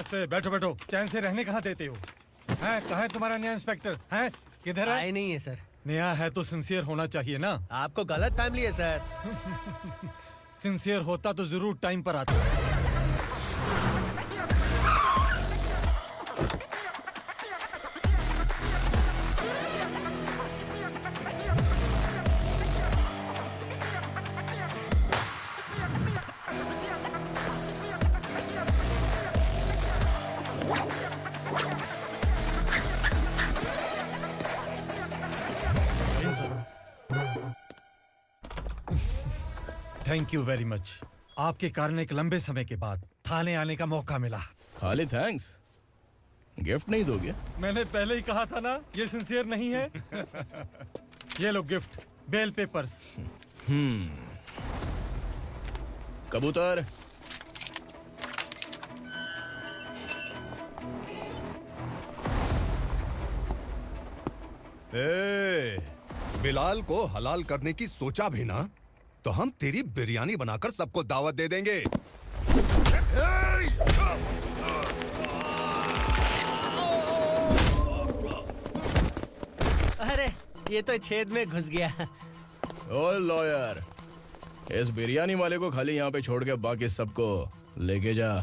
नमस्ते, बैठो बैठो। चैन से रहने कहाँ देते हो? हैं, कहाँ है तुम्हारा नया इंस्पेक्टर? हैं, किधर है? आए नहीं है सर। नया है तो सिंसियर होना चाहिए ना। आपको गलत फैमिली है सर। सिंसियर होता तो जरूर टाइम पर आता। Thank you very much. आपके कारण एक लंबे समय के बाद थाने आने का मौका मिला। खाली थैंक्स, गिफ्ट नहीं दोगे? मैंने पहले ही कहा था ना, ये सिंसियर नहीं है। ये लो गिफ्ट, बेल पेपर्स। कबूतर। बिलाल को हलाल करने की सोचा भी ना तो हम तेरी बिरयानी बनाकर सबको दावत दे देंगे। अरे ये तो छेद में घुस गया। ओ लॉयर, इस बिरयानी वाले को खाली यहाँ पे छोड़ के बाकी सबको लेके जा।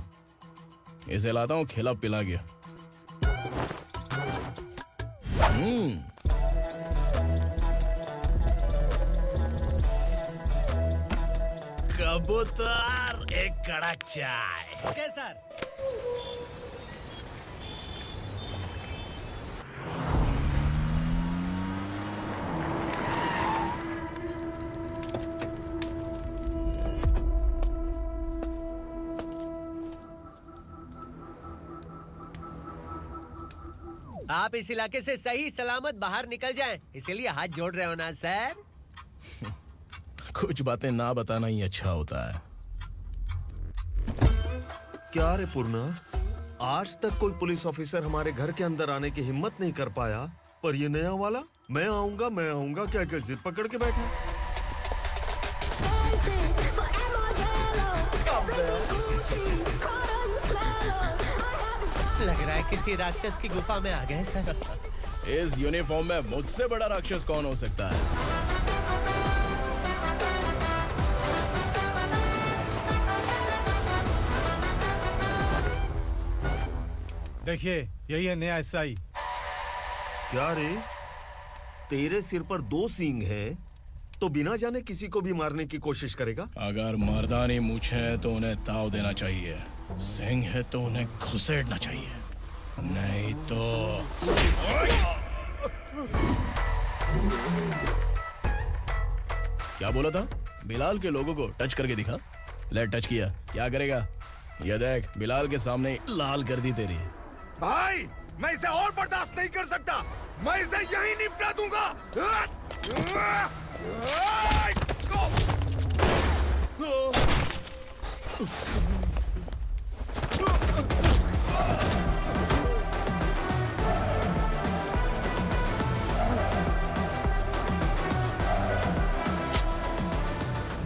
इसे लाता हूँ खिला पिला के। कबूतर, एक कड़क चाय। Okay sir. आप इस इलाके से सही सलामत बाहर निकल जाएं, इसीलिए हाथ जोड़ रहे हो ना सर। कुछ बातें ना बताना ही अच्छा होता है। क्या रे पूर्णा, आज तक कोई पुलिस ऑफिसर हमारे घर के अंदर आने की हिम्मत नहीं कर पाया, पर ये नया वाला मैं आऊंगा क्या क्या जिद पकड़ के बैठा। लग रहा है किसी राक्षस की गुफा में आ गए सर। इस यूनिफॉर्म में मुझसे बड़ा राक्षस कौन हो सकता है? देखिए, यही है नया एसआई। क्या रे, तेरे सिर पर 2 सींग हैं, तो बिना जाने किसी को भी मारने की कोशिश करेगा? अगर मर्दानी मूछें हैं तो उन्हें ताव देना चाहिए, सिंह है तो उन्हें घुसेड़ना चाहिए, नहीं तो। क्या बोला था? बिलाल के लोगों को टच करके दिखा। ले टच किया, क्या करेगा? ये देख, बिलाल के सामने लाल कर दी तेरी। भाई, मैं इसे और बर्दाश्त नहीं कर सकता। मैं इसे यहीं निपटा दूंगा।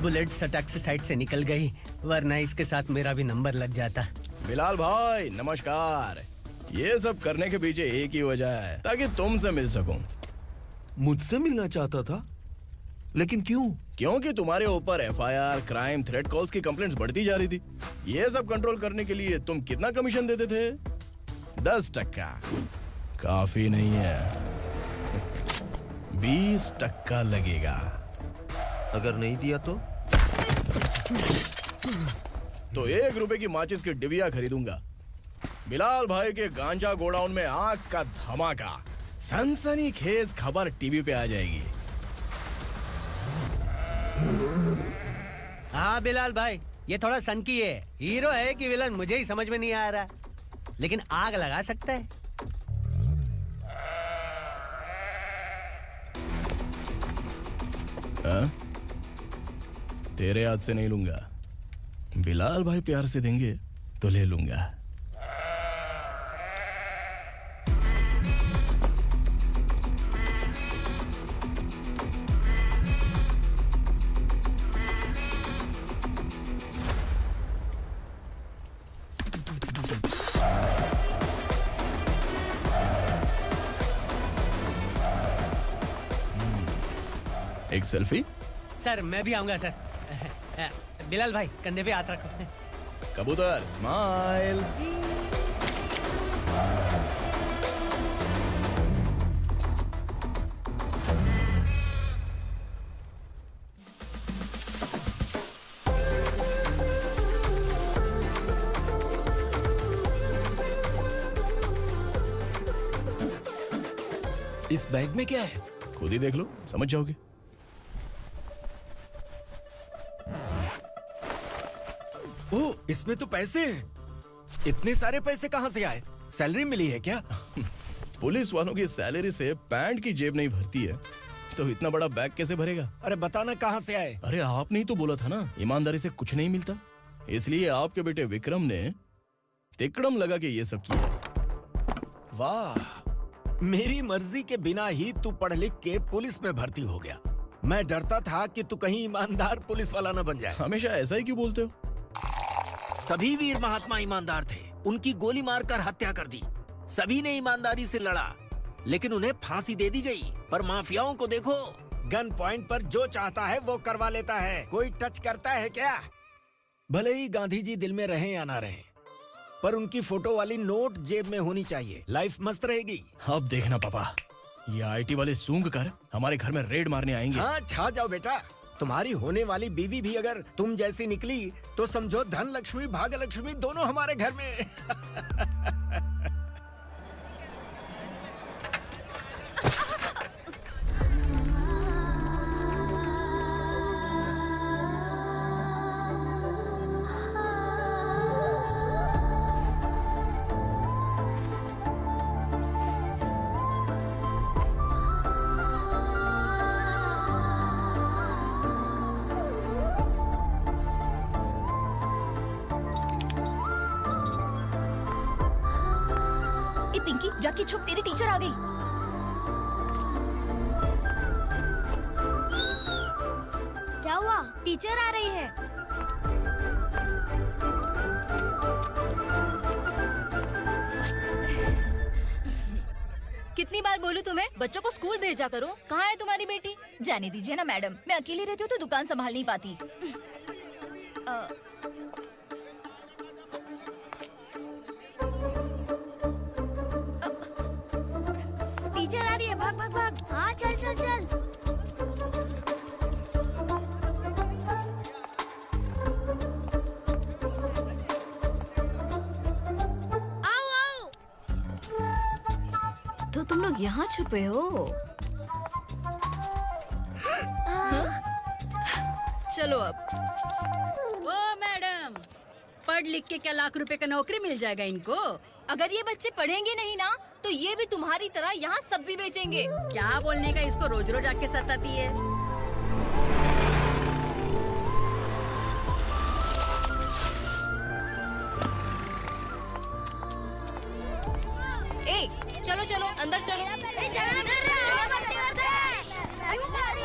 बुलेट सटक से साइड से निकल गई, वरना इसके साथ मेरा भी नंबर लग जाता। बिलाल भाई नमस्कार। ये सब करने के पीछे एक ही वजह है, ताकि तुमसे मिल सकूं। मुझसे मिलना चाहता था, लेकिन क्यों? क्योंकि तुम्हारे ऊपर एफआईआर, क्राइम, थ्रेट कॉल्स की कंप्लेंट्स बढ़ती जा रही थी। ये सब कंट्रोल करने के लिए तुम कितना कमीशन देते थे? 10%। काफी नहीं है, 20% लगेगा। अगर नहीं दिया तो 1 रुपए की माचिस की डिबिया खरीदूंगा। बिलाल भाई के गांजा गोडाउन में आग का धमाका, सनसनीखेज खबर टीवी पे आ जाएगी। हाँ बिलाल भाई, ये थोड़ा सनकी है। हीरो है कि विलन मुझे ही समझ में नहीं आ रहा, लेकिन आग लगा सकता है। तेरे हाथ से नहीं लूंगा, बिलाल भाई प्यार से देंगे तो ले लूंगा। एक सेल्फी? सर मैं भी आऊंगा सर। बिलाल भाई कंधे पे हाथ रखो। कबूतर स्माइल। इस बैग में क्या है? खुद ही देख लो, समझ जाओगे। ओह, इसमें तो पैसे हैं। इतने सारे पैसे कहाँ से आए? सैलरी मिली है क्या? पुलिस वालों की सैलरी से पैंट की जेब नहीं भरती है, तो इतना बड़ा बैग कैसे भरेगा? अरे बताना कहाँ से आए? अरे आपने ही तो बोला था ना, ईमानदारी से कुछ नहीं मिलता। इसलिए आपके बेटे विक्रम ने तिकड़म लगा के ये सब किया। वाह, मेरी मर्जी के बिना ही तू पढ़ लिख के पुलिस में भर्ती हो गया। मैं डरता था कि तू कहीं ईमानदार पुलिस वाला न बन जाए। हमेशा ऐसा ही क्यों बोलते हो? सभी वीर महात्मा ईमानदार थे, उनकी गोली मारकर हत्या कर दी। सभी ने ईमानदारी से लड़ा, लेकिन उन्हें फांसी दे दी गई। पर माफियाओं को देखो, गन पॉइंट पर जो चाहता है वो करवा लेता है। कोई टच करता है क्या? भले ही गांधी जी दिल में रहे या ना रहे, पर उनकी फोटो वाली नोट जेब में होनी चाहिए। लाइफ मस्त रहेगी। अब देखना पापा, ये आईटी वाले सूंघ कर हमारे घर में रेड मारने आएंगे। हाँ, छा जाओ बेटा। तुम्हारी होने वाली बीवी भी अगर तुम जैसी निकली तो समझो धन लक्ष्मी भाग्य लक्ष्मी दोनों हमारे घर में। पिंकी, जाके छुप, तेरी टीचर आ गई। क्या हुआ? टीचर आ रही है। कितनी बार बोलूं तुम्हें, बच्चों को स्कूल भेजा करो। कहाँ है तुम्हारी बेटी? जाने दीजिए ना मैडम, मैं अकेली रहती हूँ तो दुकान संभाल नहीं पाती। टीचर आ रही है, भाग भाग भाग। हाँ चल चल चल। आओ आओ। तो तुम लोग यहाँ छुपे हो? चलो अब। ओ मैडम, पढ़ लिख के क्या लाख रुपए का नौकरी मिल जाएगा इनको? अगर ये बच्चे पढ़ेंगे नहीं ना, तो ये भी तुम्हारी तरह यहाँ सब्जी बेचेंगे। क्या बोलने का, इसको रोज रोज आके सताती है। ए, चलो चलो अंदर चलो।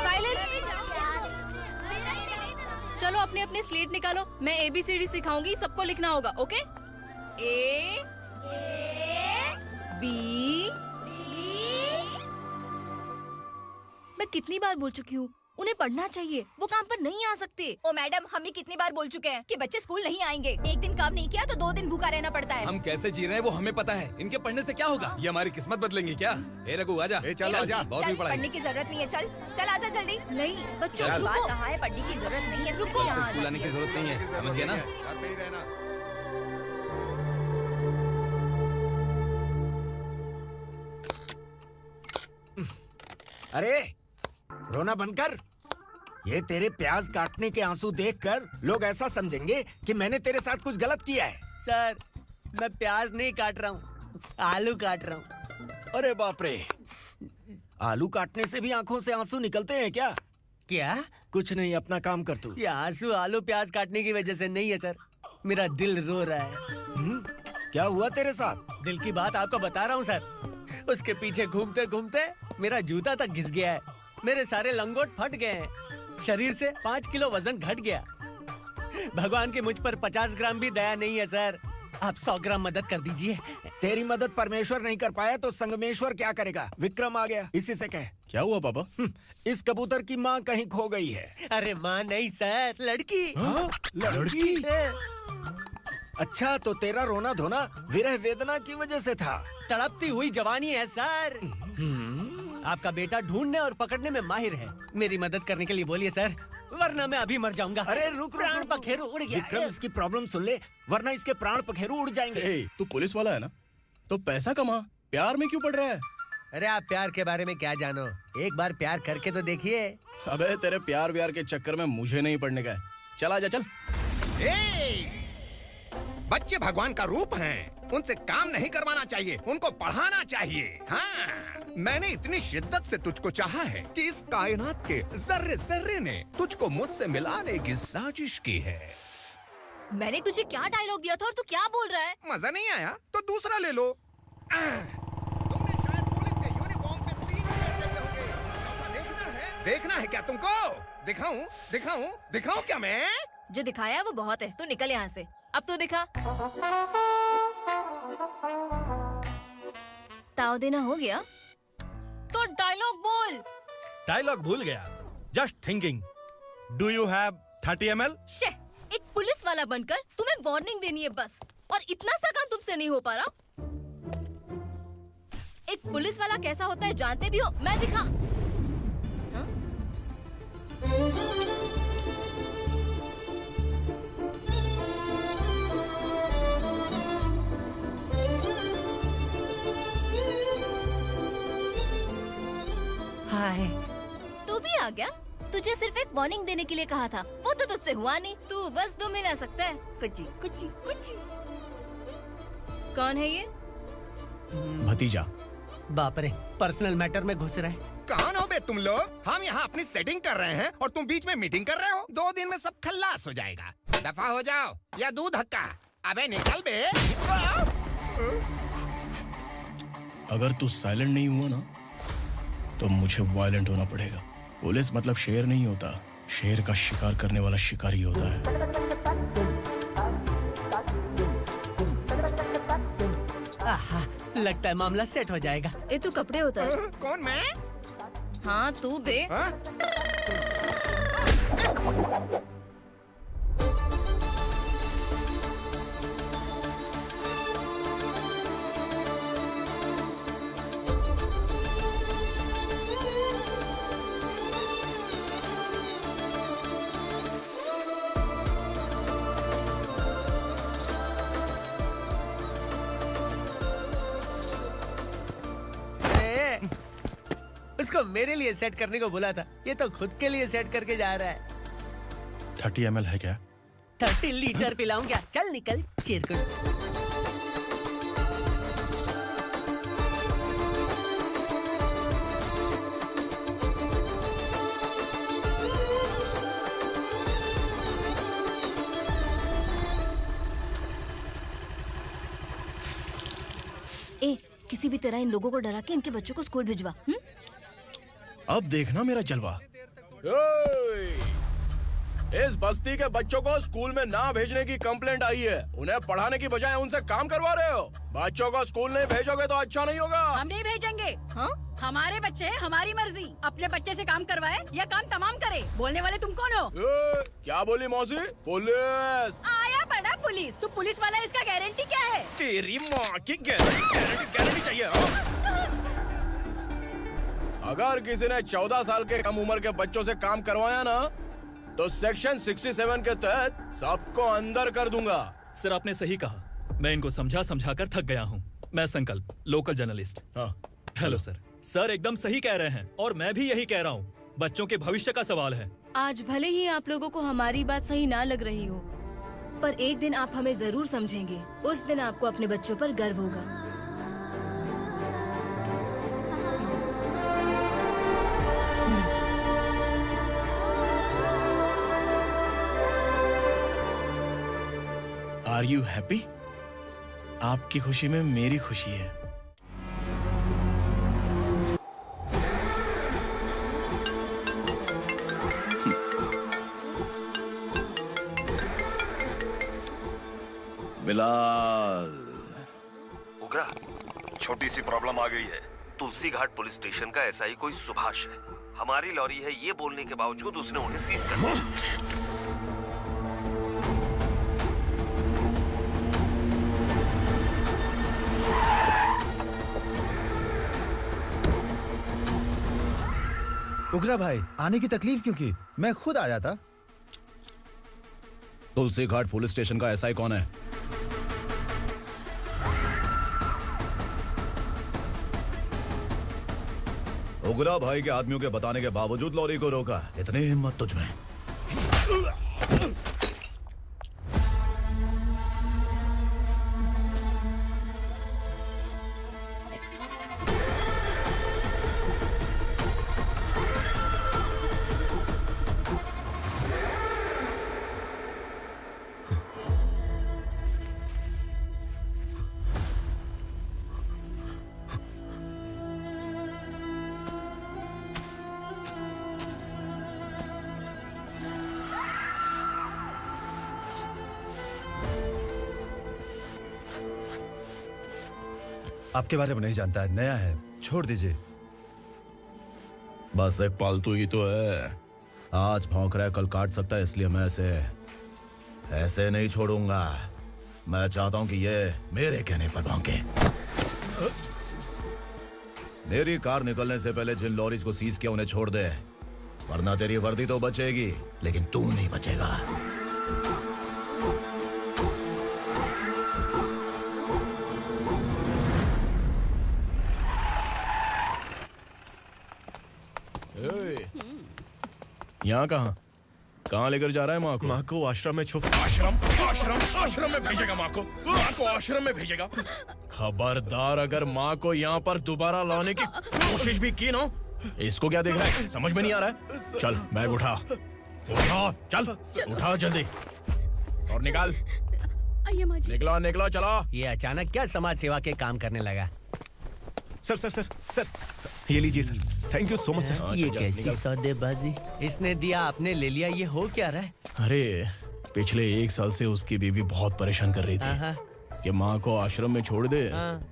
साइलेंस। चलो अपने अपने स्लेट निकालो, मैं ABCD सिखाऊंगी, सबको लिखना होगा। ओके? A B। मैं कितनी बार बोल चुकी हूँ, उन्हें पढ़ना चाहिए, वो काम पर नहीं आ सकते। ओ मैडम, हम भी कितनी बार बोल चुके हैं कि बच्चे स्कूल नहीं आएंगे। एक दिन काम नहीं किया तो 2 दिन भूखा रहना पड़ता है। हम कैसे जी रहे हैं वो हमें पता है, इनके पढ़ने से क्या होगा? ये हमारी किस्मत बदलेंगे क्या? ए रघु आजा। चल आजा। बहुत भी पढ़ाई। पढ़ने की जरूरत नहीं है, चल चल आजा जल्दी। नहीं बच्चों, बात कहा है, पढ़ने की जरूरत नहीं है, रुको। से स्कूल आने की जरूरत नहीं है, समझ गया ना? घर पे ही रहना। अरे रोना बंद कर। ये तेरे प्याज काटने के आंसू देखकर लोग ऐसा समझेंगे कि मैंने तेरे साथ कुछ गलत किया है। सर मैं प्याज नहीं काट रहा हूँ, आलू काट रहा हूँ। अरे बाप रे, आलू काटने से भी आंखों से आंसू निकलते हैं क्या? क्या? कुछ नहीं, अपना काम कर तू। ये आंसू आलू प्याज काटने की वजह से नहीं है सर, मेरा दिल रो रहा है। क्या हुआ तेरे साथ? दिल की बात आपको बता रहा हूँ सर। उसके पीछे घूमते घूमते मेरा जूता तक घिस गया है, मेरे सारे लंगोट फट गए हैं, शरीर से 5 किलो वजन घट गया। भगवान की मुझ पर 50 ग्राम भी दया नहीं है सर, आप 100 ग्राम मदद कर दीजिए। तेरी मदद परमेश्वर नहीं कर पाया तो संगमेश्वर क्या करेगा? विक्रम आ गया, इसी से कह। क्या हुआ पापा? इस कबूतर की माँ कहीं खो गई है। अरे माँ नहीं सर, लड़की। लड़की? अच्छा, तो तेरा रोना धोना विरह वेदना की वजह से था। तड़पती हुई जवानी है सर। आपका बेटा ढूंढने और पकड़ने में माहिर है। मेरी मदद करने के लिए बोलिए सर, वरना मैं अभी मर जाऊंगा। अरे रुक प्राण पखेरु उड़ गया। विक्रम, इसकी प्रॉब्लम सुन ले, वरना इसके प्राण पखेरु उड़ जाएंगे। ए, तू पुलिस वाला है ना, तो पैसा कमा, प्यार में क्यों पड़ रहा है? अरे आप प्यार के बारे में क्या जानो, एक बार प्यार करके तो देखिए। अबे तेरे प्यार व्यार के चक्कर में मुझे नहीं पड़ने का है। चला जा, चल। बच्चे भगवान का रूप हैं, उनसे काम नहीं करवाना चाहिए, उनको पढ़ाना चाहिए। हाँ, मैंने इतनी शिद्दत से तुझको चाहा है कि इस कायनात के जर्रे जर्रे ने तुझको मुझसे मिलाने की साजिश की है। मैंने तुझे क्या डायलॉग दिया था और तू क्या बोल रहा है? मजा नहीं आया तो दूसरा ले लो। तुमने शायद पुलिस के यूनिफॉर्म पे 3 शर्ट देखे होंगे। ऐसा देखना है क्या तुमको? दिखाऊं दिखाऊं दिखाऊं क्या मैं? जो दिखाया वो बहुत है, तू निकल यहाँ से। अब तू दिखा। ताव देना हो गया तो डायलॉग बोल। डायलॉग भूल गया। Just thinking. Do you have 30 ml? शे, एक पुलिस वाला बनकर तुम्हें वार्निंग देनी है बस, और इतना सा काम तुमसे नहीं हो पा रहा। एक पुलिस वाला कैसा होता है जानते भी हो? मैं दिखा। हाँ? हाय, तू भी आ गया? तुझे सिर्फ एक वार्निंग देने के लिए कहा था, वो तो तुझसे हुआ नहीं। तू बस 2 मिला सकता है। कुची कुची कुची। कौन है ये? भतीजा। बाप रे, पर्सनल मैटर में घुस रहे। कौन हो बे तुम लोग? हम यहाँ अपनी सेटिंग कर रहे हैं और तुम बीच में मीटिंग कर रहे हो। 2 दिन में सब खल्लास हो जाएगा। दफा हो जाओ या दूध हक्का। अबे निकल बे। अगर तू साइलेंट नहीं हुआ ना, तो मुझे वायलेंट होना पड़ेगा। पुलिस मतलब शेर नहीं होता, शेर का शिकार करने वाला शिकारी होता है। आहा, लगता है मामला सेट हो जाएगा। ए तू कपड़े उतार। कौन मैं? हाँ तू बे। हाँ? उसको मेरे लिए सेट करने को बोला था, ये तो खुद के लिए सेट करके जा रहा है। 30 ml है क्या? 30 लीटर पिलाऊं क्या? चल निकल चिरकुट। ए, किसी भी तरह इन लोगों को डरा के इनके बच्चों को स्कूल भिजवा। अब देखना मेरा जलवा। इस बस्ती के बच्चों को स्कूल में ना भेजने की कंप्लेंट आई है। उन्हें पढ़ाने की बजाय उनसे काम करवा रहे हो। बच्चों को स्कूल नहीं भेजोगे तो अच्छा नहीं होगा। हम नहीं भेजेंगे। हाँ? हमारे बच्चे हमारी मर्जी। अपने बच्चे से काम करवाए या काम तमाम करे। बोलने वाले तुम कौन हो? क्या बोली मौसी? पुलिस आया बड़ा पुलिस। तू पुलिस वाला, इसका गारंटी क्या है? तेरी माँ की गारंटी चाहिए। अगर किसी ने 14 साल के कम उम्र के बच्चों से काम करवाया ना, तो सेक्शन 67 के तहत सबको अंदर कर दूंगा। सर आपने सही कहा। मैं इनको समझा कर थक गया हूँ। मैं संकल्प, लोकल जर्नलिस्ट। हाँ। Hello sir. सर एकदम सही कह रहे हैं और मैं भी यही कह रहा हूँ। बच्चों के भविष्य का सवाल है। आज भले ही आप लोगों को हमारी बात सही ना लग रही हो, पर एक दिन आप हमें जरूर समझेंगे। उस दिन आपको अपने बच्चों पर गर्व होगा। Are you happy? आपकी खुशी में मेरी खुशी है। बिलाल, उगरा, छोटी सी प्रॉब्लम आ गई है। तुलसी घाट पुलिस स्टेशन का एसआई कोई सुभाष है। हमारी लॉरी है ये बोलने के बावजूद उसने उन्हें सीज कर दिया। उग्रा भाई, आने की तकलीफ क्यों की? मैं खुद आया था। तुलसी घाट पुलिस स्टेशन का एसआई कौन है? उग्रा भाई के आदमियों के बताने के बावजूद लॉरी को रोका। इतनी हिम्मत तुझमें? आपके बारे में नहीं जानता है, नया है, छोड़ दीजिए। बस एक पालतू ही तो है। आज भौंक रहा है, कल काट सकता है, इसलिए मैं ऐसे नहीं छोड़ूंगा। मैं चाहता हूं कि ये मेरे कहने पर भौंके। मेरी कार निकलने से पहले जिन लॉरीज को सीज किया उन्हें छोड़ दे, वरना तेरी वर्दी तो बचेगी लेकिन तू नहीं बचेगा। यहाँ कहाँ लेकर जा रहा है माँ को? माँ को आश्रम में आश्रम में भेजेगा माँ को? माँ को आश्रम में भेजेगा? खबरदार, अगर माँ को यहाँ पर दोबारा लाने की कोशिश भी की ना, इसको क्या देख रहा है? समझ में नहीं आ रहा है? चल बैग उठा, चल उठा जल्दी और निकाल। निकला चला। ये अचानक क्या समाज सेवा के काम करने लगा? सर ये लीजिए sir. Thank you so much sir. ये कैसी सौदेबाजी? इसने दिया, आपने ले लिया, ये हो क्या रहा है? अरे पिछले 1 साल से उसकी बीवी बहुत परेशान कर रही थी कि माँ को आश्रम में छोड़ दे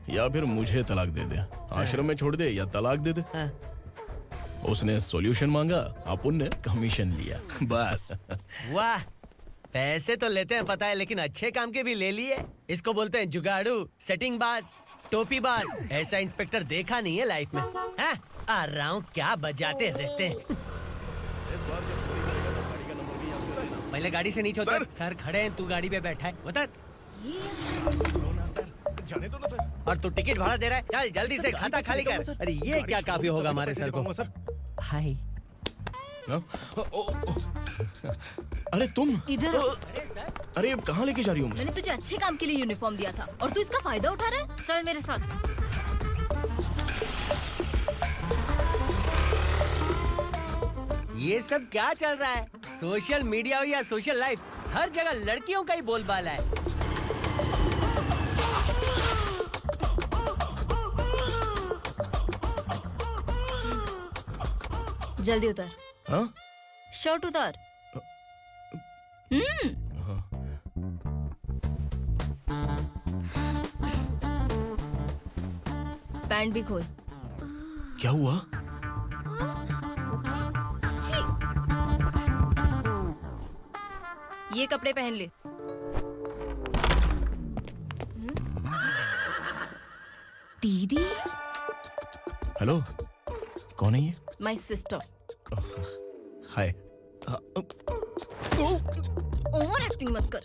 या फिर मुझे तलाक दे दे। आश्रम में छोड़ दे या तलाक दे दे। उसने सॉल्यूशन मांगा, अपन ने कमीशन लिया, बस। वाह, पैसे तो लेते हैं पता है, लेकिन अच्छे काम के भी ले लिए। इसको बोलते हैं जुगाड़ू, सेटिंग बाज, टोपी बाज। ऐसा इंस्पेक्टर देखा नहीं है लाइफ में। हाँ? आ रहा हूँ, क्या बजाते रहते हैं। पहले गाड़ी से नीचे उतर। सर खड़े हैं, तू गाड़ी पे बैठा है, उतर। जाने दो ना सर। और तू टिकट भाड़ा दे रहा है? चल जल्दी से खाता खाली कर। अरे ये क्या काफी होगा हमारे सर को? हाय। अरे तुम इधर। अरे अब कहाँ लेके जा रही हो मुझे? मैंने तुझे अच्छे काम के लिए यूनिफॉर्म दिया था और तू इसका फायदा उठा रहा है। चल मेरे साथ। ये सब क्या चल रहा है? सोशल मीडिया हो या सोशल लाइफ, हर जगह लड़कियों का ही बोलबाला है। जल्दी उतर। हाँ? शर्ट उतार। पैंट भी खोल। क्या हुआ? ये कपड़े पहन ले। दीदी। हेलो, कौन है ये? My sister. Hi. Over acting मत कर।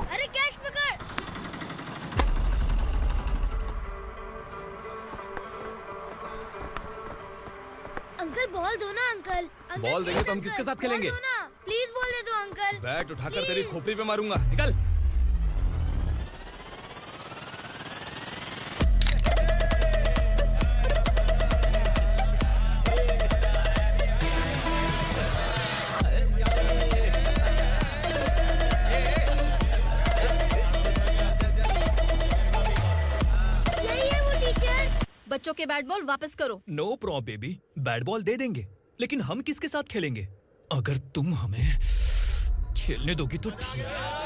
अरे कैच पकड़। अंकल बॉल दो ना अंकल। बॉल देंगे तो हम किसके साथ खेलेंगे? प्लीज बॉल दे दो अंकल। बैट उठाकर तेरी खोपड़ी पे मारूंगा। निकल। बच्चों के बैट बॉल वापस करो। No problem baby, bat ball दे देंगे, लेकिन हम किसके साथ खेलेंगे? अगर तुम हमें खेलने दोगी तो ठीक है।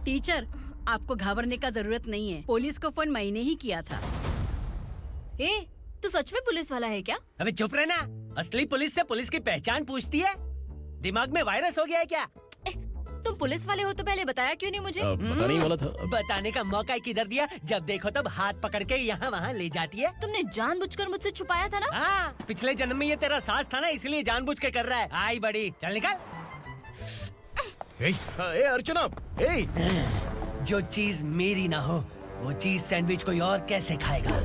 टीचर, आपको घबराने का जरूरत नहीं है। पुलिस को फोन मैंने ही किया था। ए, तू सच में पुलिस वाला है क्या? अबे चुप रहना। असली पुलिस से पुलिस की पहचान पूछती है? दिमाग में वायरस हो गया है क्या? तुम पुलिस वाले हो तो पहले बताया क्यों नहीं मुझे? बताने ही वाला था। बताने का मौका किधर दिया? जब देखो तब हाथ पकड़ के यहाँ वहाँ ले जाती है। तुमने जानबूझकर मुझसे छुपाया था ना? हाँ, पिछले जन्म में ये तेरा सास था ना, इसलिए जानबूझ के कर रहा है। आई बड़ी, चल निकल। ए अर्चना, जो चीज मेरी ना हो वो चीज सैंडविच कोई और कैसे खाएगा?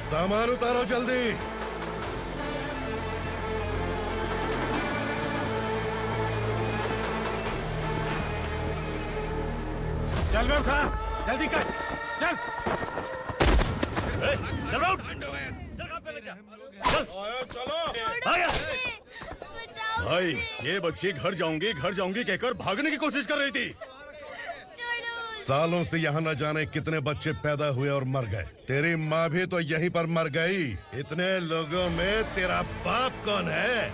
सामान उतारो जल्दी। चल बे उठा, जल्दी कर, चल। चल उठ। भाई, ये बच्ची घर जाऊंगी कहकर भागने की कोशिश कर रही थी। सालों से यहाँ न जाने कितने बच्चे पैदा हुए और मर गए। तेरी माँ भी तो यहीं पर मर गई। इतने लोगों में तेरा बाप कौन है?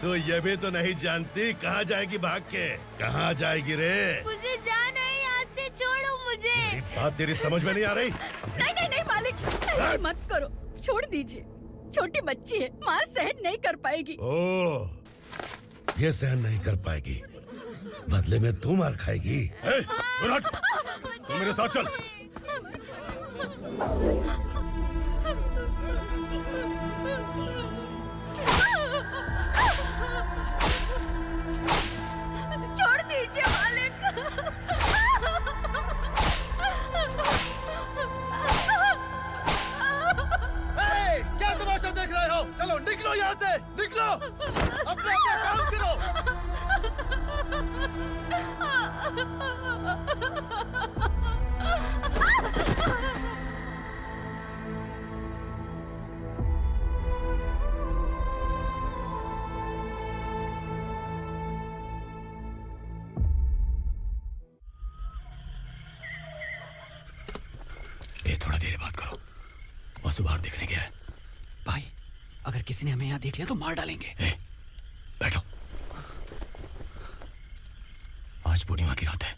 तू ये भी तो नहीं जानती कहाँ जाएगी भाग के? कहाँ जाएगी रे? मुझे जाना है यहाँ से, छोड़ो मुझे। बात तेरी समझ में नहीं आ रही? नहीं मालिक, ऐसे मत करो, छोड़ दीजिए। छोटी बच्ची है, माँ सहन नहीं कर पाएगी। ओह, ये सहन नहीं कर पाएगी, बदले में तू मार खाएगी। तू मेरे साथ चल। छोड़ दीजिए मालिक। क्या तमाशा देख रहे हो? चलो निकलो यहाँ से, निकलो। अपना काम करो। वासु बाहर देखने गया है। भाई अगर किसी ने हमें यहाँ देख लिया तो मार डालेंगे। बैठो। आज पूर्णिमा की रात है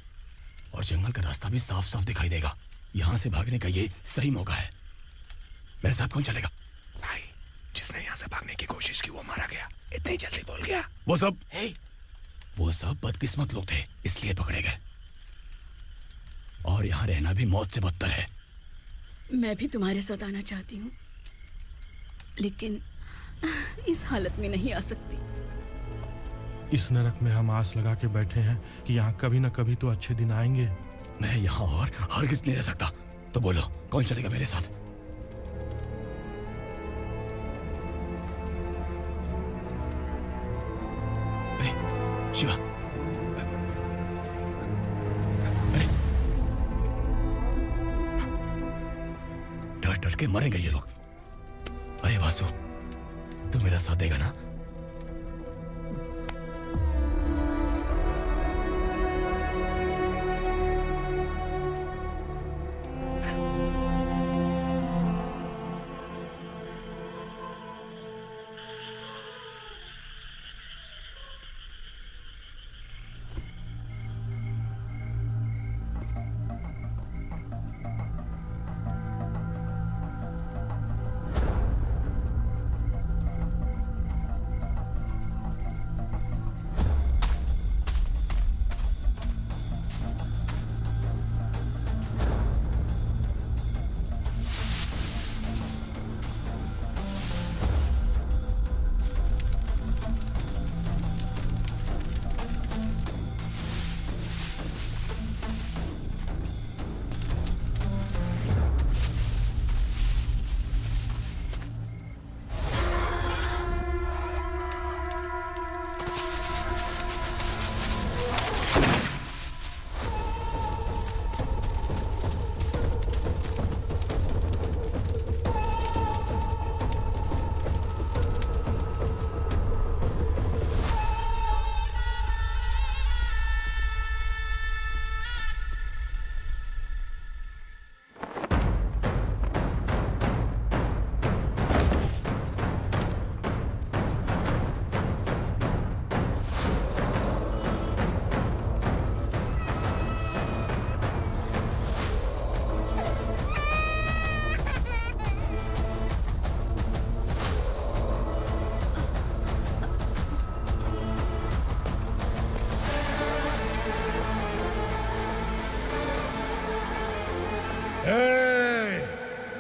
और जंगल का रास्ता भी साफ साफ दिखाई देगा। यहाँ से भागने का ये सही मौका है। मेरे साथ कौन चलेगा? भाई जिसने यहाँ से भागने की कोशिश की वो मारा गया। इतनी जल्दी बोल गया। वो सब बदकिस्मत लोग थे, इसलिए पकड़े गए। और यहाँ रहना भी मौत से बदतर है। मैं भी तुम्हारे साथ आना चाहती हूँ, लेकिन इस हालत में नहीं आ सकती। इस नरक में हम आस लगा के बैठे हैं कि यहाँ कभी न कभी तो अच्छे दिन आएंगे। मैं यहाँ और हरगिज़ नहीं रह सकता। तो बोलो कौन चलेगा मेरे साथ? अरे शिवा, अरे डर डर के मरेंगे ये लोग। अरे वासु, तू मेरा साथ देगा ना?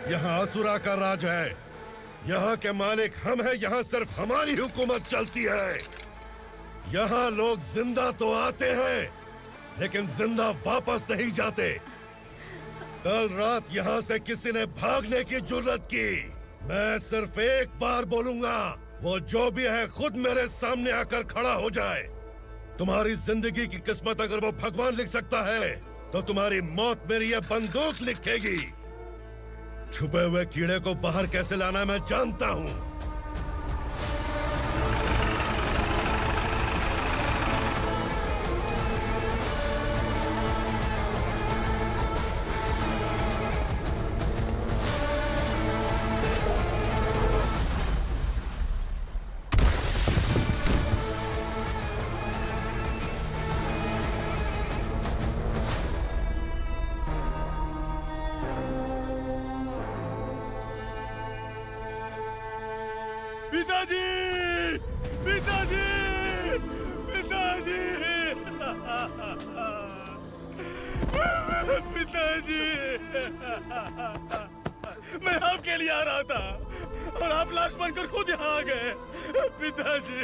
यहाँ असुरा का राज है। यहाँ के मालिक हम हैं। यहाँ सिर्फ हमारी हुकूमत चलती है। यहाँ लोग जिंदा तो आते हैं लेकिन जिंदा वापस नहीं जाते। कल रात यहाँ से किसी ने भागने की जुर्रत की, मैं सिर्फ एक बार बोलूंगा, वो जो भी है खुद मेरे सामने आकर खड़ा हो जाए। तुम्हारी जिंदगी की किस्मत अगर वो भगवान लिख सकता है तो तुम्हारी मौत मेरी ये बंदूक लिखेगी। छुपे हुए कीड़े को बाहर कैसे लाना मैं जानता हूँ। पिताजी! पिताजी! पिताजी! पिताजी! मैं आपके लिए आ रहा था और आप लाश बनकर खुद यहाँ आ गए। पिताजी,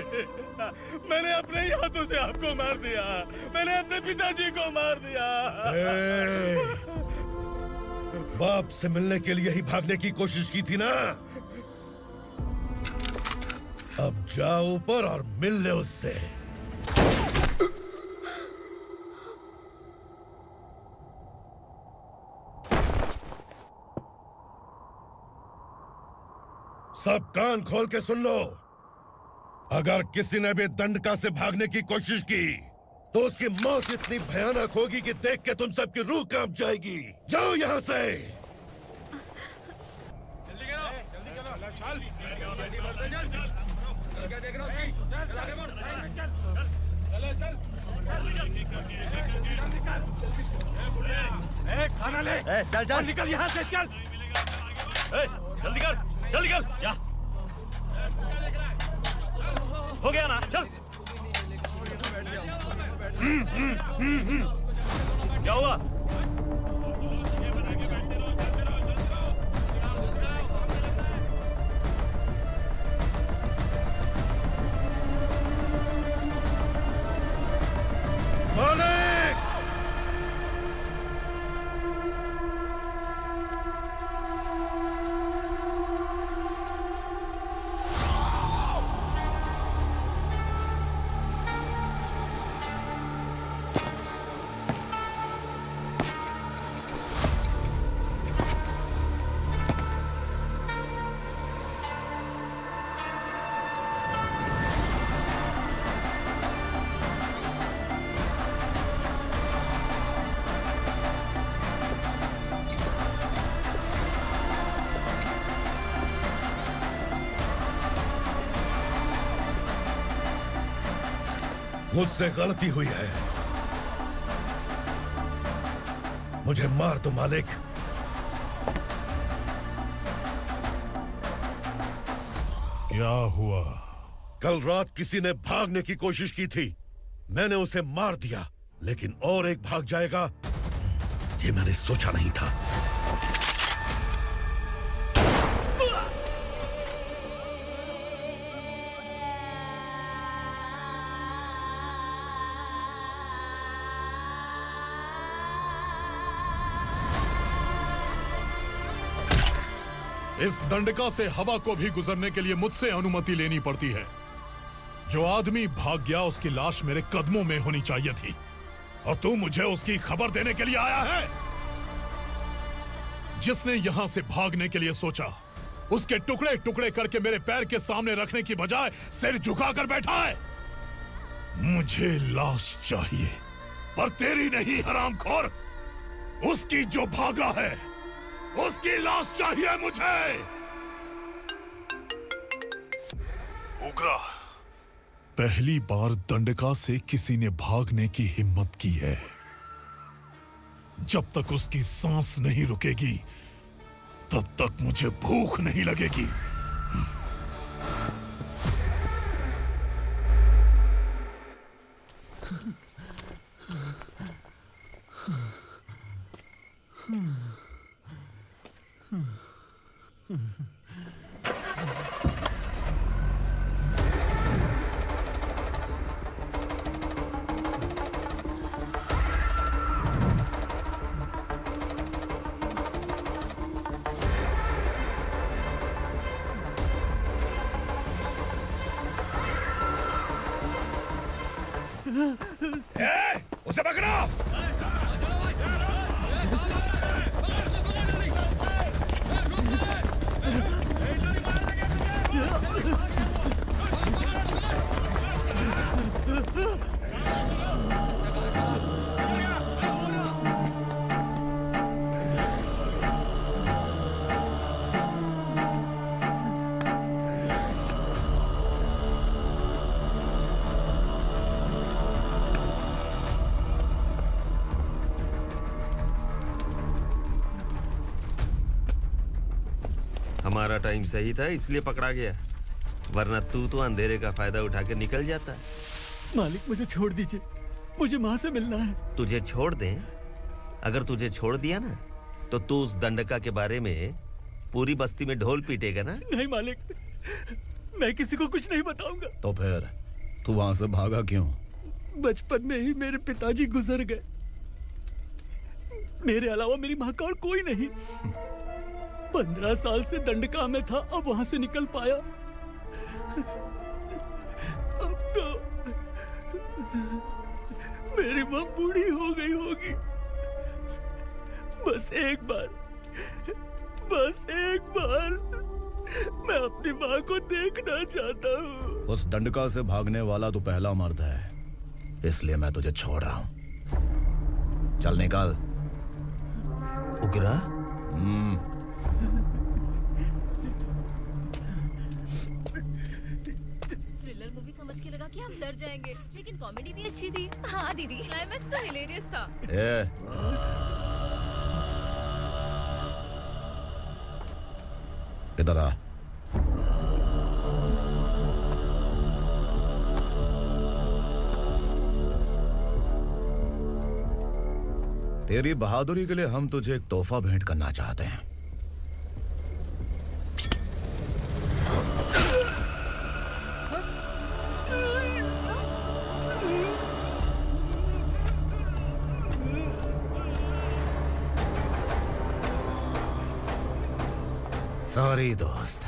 मैंने अपने ही हाथों से आपको मार दिया। मैंने अपने पिताजी को मार दिया। बाप से मिलने के लिए ही भागने की कोशिश की थी ना? अब जाओ ऊपर और मिल ले उससे। सब कान खोल के सुन लो। अगर किसी ने भी दंडका से भागने की कोशिश की तो उसकी मौत इतनी भयानक होगी कि देख के तुम सबकी रूह कांप जाएगी। जाओ यहाँ से। खाना ले। चल चल निकल यहाँ से, चल। जल्दी कर, जल्दी कर, जा। हो गया ना, चल। क्या हुआ? मुझसे गलती हुई है, मुझे मार दो मालिक। क्या हुआ? कल रात किसी ने भागने की कोशिश की थी, मैंने उसे मार दिया, लेकिन और एक भाग जाएगा ये मैंने सोचा नहीं था। इस दंडका से हवा को भी गुजरने के लिए मुझसे अनुमति लेनी पड़ती है। जो आदमी भाग गया उसकी लाश मेरे कदमों में होनी चाहिए थी, और तू मुझे उसकी खबर देने के लिए आया है। जिसने यहां से भागने के लिए सोचा, उसके टुकड़े टुकड़े करके मेरे पैर के सामने रखने की बजाय सिर झुकाकर बैठा है। मुझे लाश चाहिए, पर तेरी नहीं हरामखोर, उसकी जो भागा है उसकी लाश चाहिए मुझे। उग्रा, पहली बार दंडका से किसी ने भागने की हिम्मत की है। जब तक उसकी सांस नहीं रुकेगी तब तक मुझे भूख नहीं लगेगी। उसे पकड़ो। हमारा टाइम सही था इसलिए पकड़ा गया, वरना तू तो अंधेरे का फायदा उठा के निकल जाता। मालिक मुझे छोड़ दीजिए, मुझे माँ से मिलना है। तुझे छोड़ दें? अगर तुझे छोड़ दिया ना तो तू उस दंडका के बारे में पूरी बस्ती में ढोल पीटेगा ना। नहीं मालिक, मैं किसी को कुछ नहीं बताऊंगा। तो फिर तू वहां से भागा क्यों? बचपन में ही मेरे पिताजी गुजर गए, मेरे अलावा मेरी माँ का और कोई नहीं। 15 साल से दंडका में था, अब वहां से निकल पाया। अब तो मेरी माँ बूढ़ी हो गई होगी। बस एक बार मैं अपनी माँ को देखना चाहता हूँ। उस दंडका से भागने वाला तो पहला मर्द है, इसलिए मैं तुझे छोड़ रहा हूँ। चल निकल। उग्रा? कि हम डर जाएंगे, लेकिन कॉमेडी भी अच्छी थी। हाँ दीदी, क्लाइमैक्स तो हिलेरियस था। इधर आ। तेरी बहादुरी के लिए हम तुझे एक तोहफा भेंट करना चाहते हैं। सॉरी दोस्त,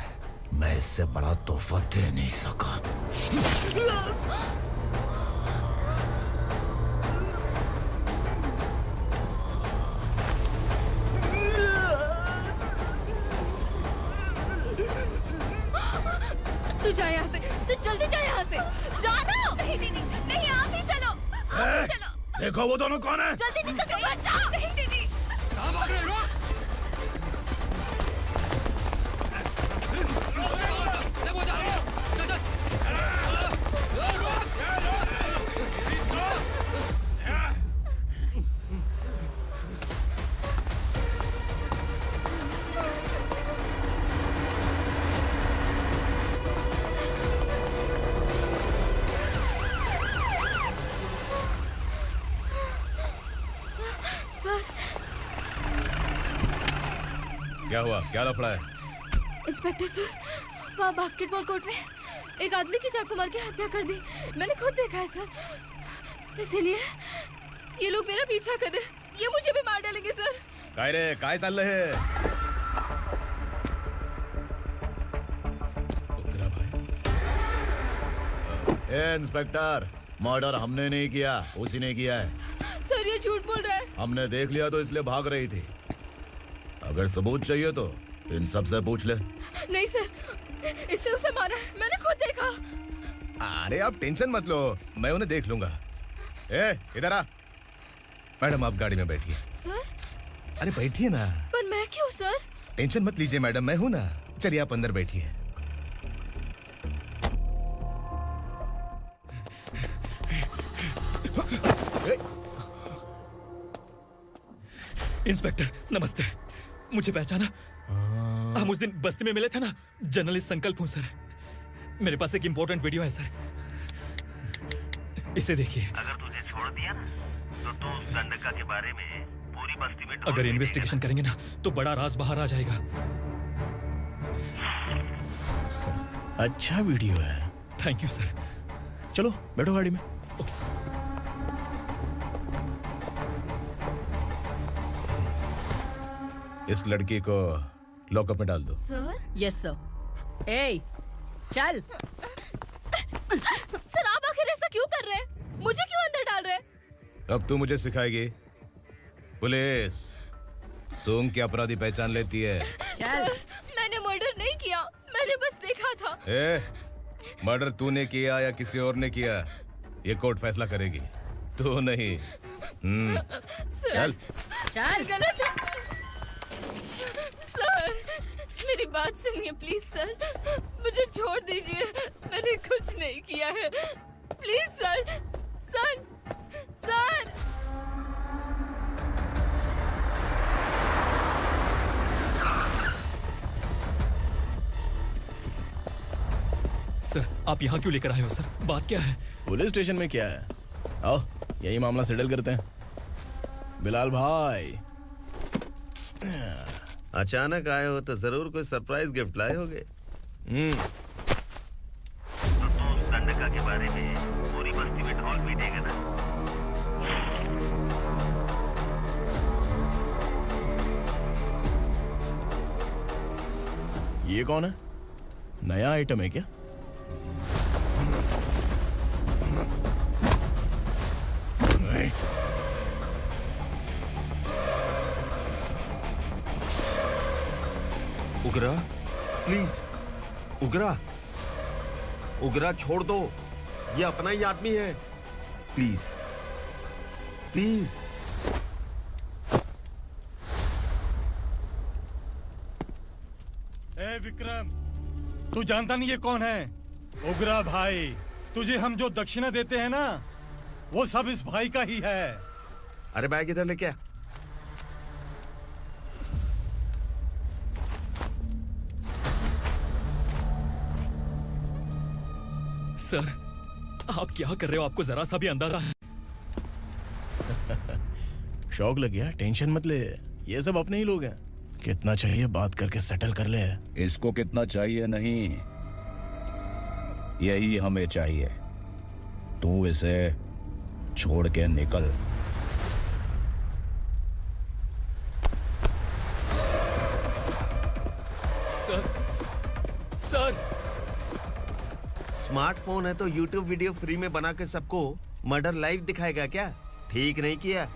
मैं इससे बड़ा तोहफा दे नहीं सका। तू जा यहाँ से, तू जल्दी जा यहाँ से। जानो। नहीं दीदी, नहीं आप ही चलो, आप ही चलो। देखो वो दोनों कौन है? जल्दी निकल के मत जाओ। नहीं दीदी। कहाँ भाग रहे हो? वो जा रहे हो। चल चल। क्या हुआ? क्या लफड़ा है? इंस्पेक्टर सर, वहाँ बास्केटबॉल कोर्ट में एक आदमी की चाकू मार के हत्या कर दी। मैंने खुद देखा है सर, इसीलिए ये लोग मेरा पीछा कर रहे हैं। ये मुझे भी मार डालेंगे सर। काय रे, काय चाललंय हे? ए इंस्पेक्टर, मर्डर हमने नहीं किया, उसी ने किया है। सर ये झूठ बोल रहा है। हमने देख लिया तो इसलिए भाग रही थी। अगर सबूत चाहिए तो इन सब से पूछ ले। नहीं सर, इसने उसे मारा है, मैंने खुद देखा। अरे आप टेंशन मत लो, मैं उन्हें देख लूंगा। ए इधर आ। मैडम आप गाड़ी में बैठिए। सर? अरे बैठिए ना। पर मैं क्यों सर? टेंशन मत लीजिए मैडम, मैं हूं ना। चलिए आप अंदर बैठिए। इंस्पेक्टर नमस्ते, मुझे पहचाना? हम उस दिन बस्ती में मिले थे ना। जर्नलिस्ट संकल्प हूँ सर। मेरे पास एक इम्पोर्टेंट वीडियो है सर, इसे देखिए। अगर तुझे छोड़ दिया ना तो तू उस गंडका के बारे में पूरी बस्ती में अगर इन्वेस्टिगेशन करेंगे ना तो बड़ा राज बाहर आ जाएगा। अच्छा वीडियो है। Thank you sir. चलो बैठो गाड़ी में। इस लड़की को लॉकअप में डाल दो। सर? Yes sir. ए, चल। सर आप आखिर ऐसा क्यों कर रहे हैं? मुझे क्यों अंदर डाल रहे हैं? अब तू मुझे सिखाएगी? पुलिस सूंघ के अपराधी पहचान लेती है। सर, मैंने मर्डर नहीं किया, मैंने बस देखा था। मर्डर तूने किया या किसी और ने किया, ये कोर्ट फैसला करेगी, तू नहीं। चल चल। गलत है सर, मेरी बात सुनिए प्लीज सर, मुझे छोड़ दीजिए, मैंने कुछ नहीं किया है। Please sir, sir, sir. Sir आप यहाँ क्यों लेकर आए हो सर? बात क्या है? पुलिस स्टेशन में क्या है? आओ यही मामला सेटल करते हैं। बिलाल भाई अचानक आए हो तो जरूर कोई सरप्राइज गिफ्ट लाए होगे। तो तू उस गंडका के बारे में पूरी बस्ती में ढोल पीटेगा ना? ये कौन है? नया आइटम है क्या? उगरा प्लीज, उगरा, उगरा छोड़ दो, ये अपना ही आदमी है। Please please. ए विक्रम, तू जानता नहीं ये कौन है? उगरा भाई, तुझे हम जो दक्षिणा देते हैं ना, वो सब इस भाई का ही है। अरे बैग इधर लेके आ। सर, आप क्या कर रहे हो? आपको जरा सा भी अंदाजा है? शौक लग गया? टेंशन मत ले, ये सब अपने ही लोग हैं। कितना चाहिए बात करके सेटल कर ले। इसको कितना चाहिए नहीं, यही हमें चाहिए। तू इसे छोड़ के निकल। सर स्मार्टफोन है तो यूट्यूब वीडियो फ्री में बना के सबको मर्डर लाइव दिखाएगा क्या? ठीक नहीं किया।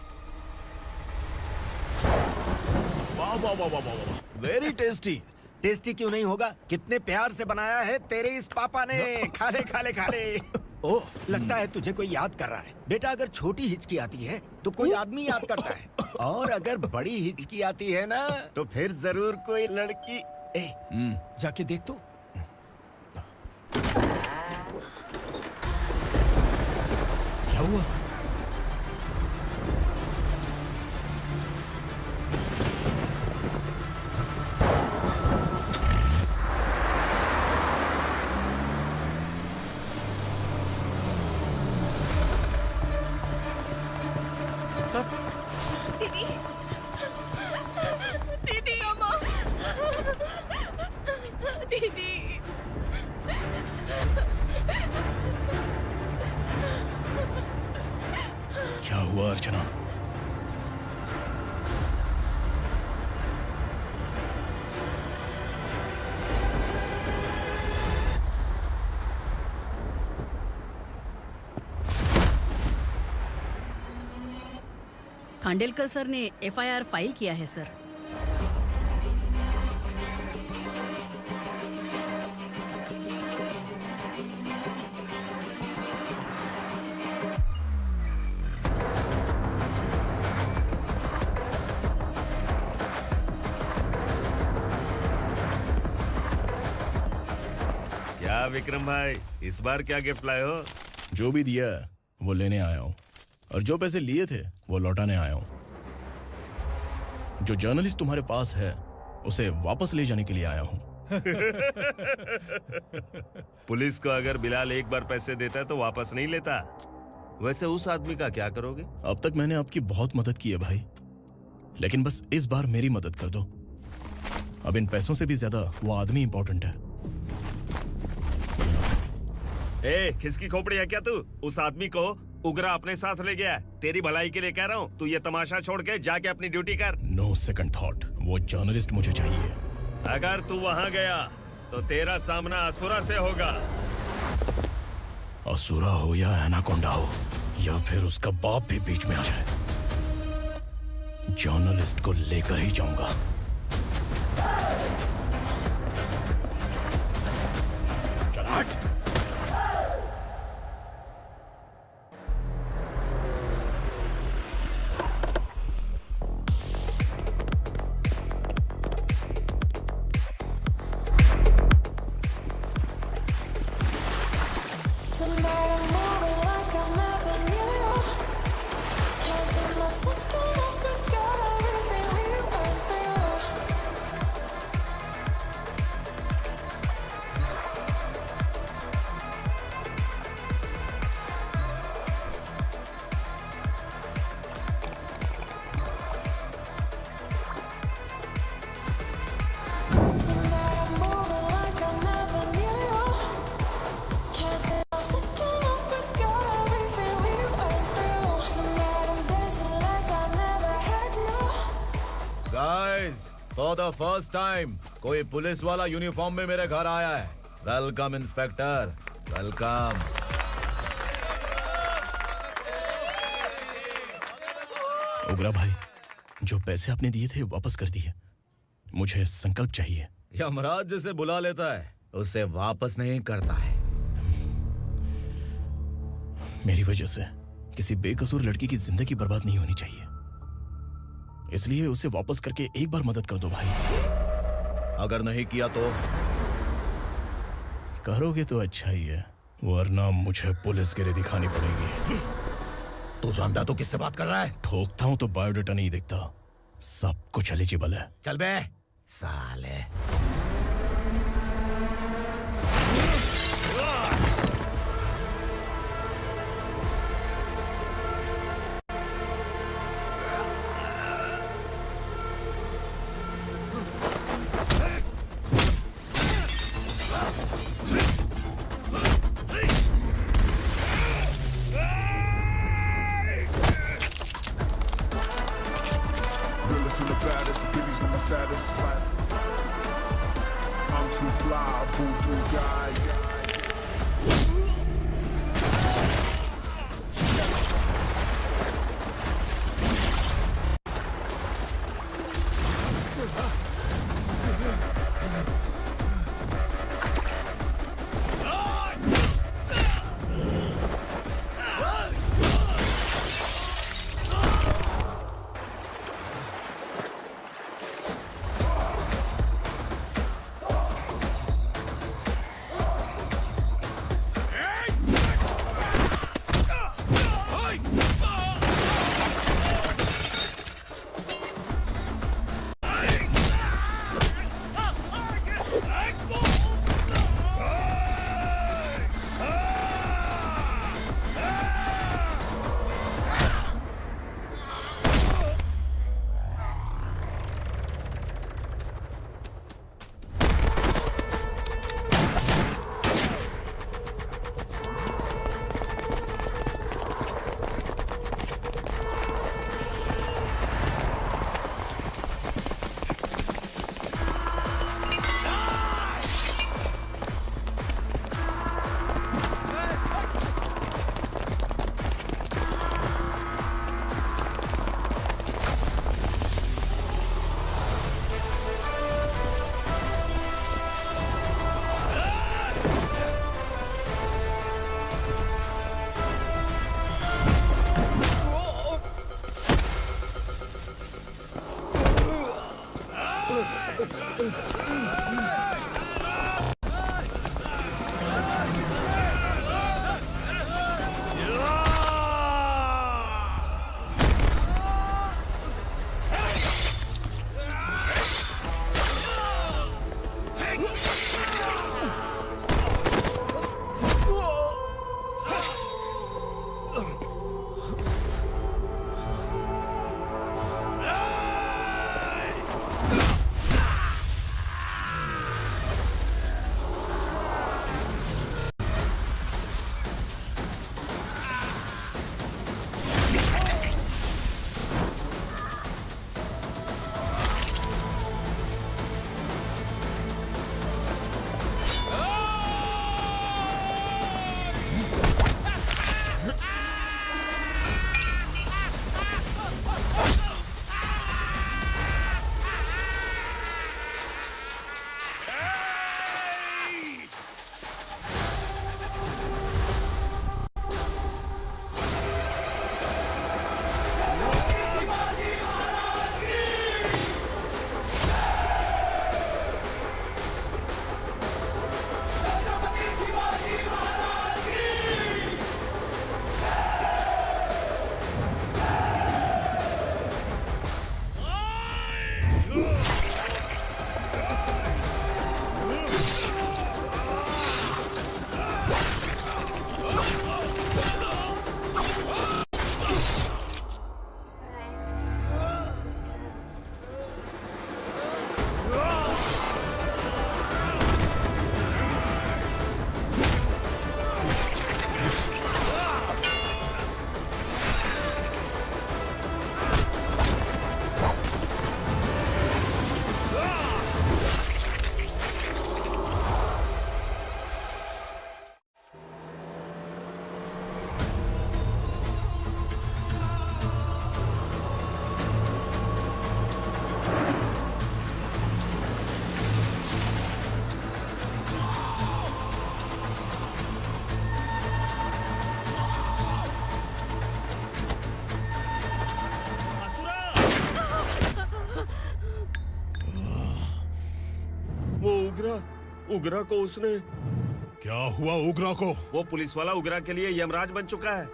वाह वाह वाह वाह वाह, वेरी टेस्टी। टेस्टी क्यों नहीं होगा? कितने प्यार से बनाया है तेरे इस पापा ने। खा ले खा ले खा ले। ओह, लगता है तुझे कोई याद कर रहा है। बेटा, अगर छोटी हिचकी आती है तो कोई आदमी याद करता है, और अगर बड़ी हिचकी आती है ना तो फिर जरूर कोई लड़की। जाके देख तो। क्या हुआ? दीदी, दीदी, अम्मा, दीदी। क्या हुआ अर्चना? खांडेलकर सर ने एफआईआर फाइल किया है सर। क्या विक्रम भाई, इस बार क्या गिफ्ट लाए हो? जो भी दिया है वो लेने आया हूँ, और जो पैसे लिए थे वो लौटाने आया हूँ। जो जर्नलिस्ट तुम्हारे पास है उसे वापस ले जाने के लिए आया हूँ। पुलिस को अगर बिलाल एक बार पैसे देता है तो वापस नहीं लेता। वैसे उस आदमी का क्या करोगे? अब तक मैंने आपकी बहुत मदद की है भाई, लेकिन बस इस बार मेरी मदद कर दो। अब इन पैसों से भी ज्यादा वो आदमी इंपॉर्टेंट है। ए, खिसकी खोपड़ी है क्या तू? उस आदमी को उगरा अपने साथ ले गया। तेरी भलाई के लिए कह रहा हूँ, तू ये तमाशा छोड़ के जाके अपनी ड्यूटी कर। नो सेकंड थॉट, वो जर्नलिस्ट मुझे चाहिए। अगर तू वहाँ गया तो तेरा सामना असुरा से होगा। असुरा हो या एनाकोंडा हो, या फिर उसका बाप भी बीच में आ जाए, जर्नलिस्ट को लेकर ही जाऊंगा। चल हट। फॉर द फर्स्ट टाइम कोई पुलिस वाला यूनिफॉर्म में मेरे घर आया है। Welcome inspector, welcome. उगरा भाई, जो पैसे आपने दिए थे वापस कर दिए। मुझे संकल्प चाहिए। यमराज जिसे बुला लेता है उसे वापस नहीं करता है। मेरी वजह से किसी बेकसूर लड़की की जिंदगी बर्बाद नहीं होनी चाहिए, इसलिए उसे वापस करके एक बार मदद कर दो भाई। अगर नहीं किया तो? करोगे तो अच्छा ही है, वरना मुझे पुलिसगिरी दिखानी पड़ेगी। तू जानता तो किससे बात कर रहा है? ठोकता हूं तो बायोडाटा नहीं दिखता, सब कुछ एलिजिबल है। चल बे साले। उगरा को उसने क्या हुआ उग्रा को? वो पुलिस वाला उग्रा के लिए यमराज बन चुका है।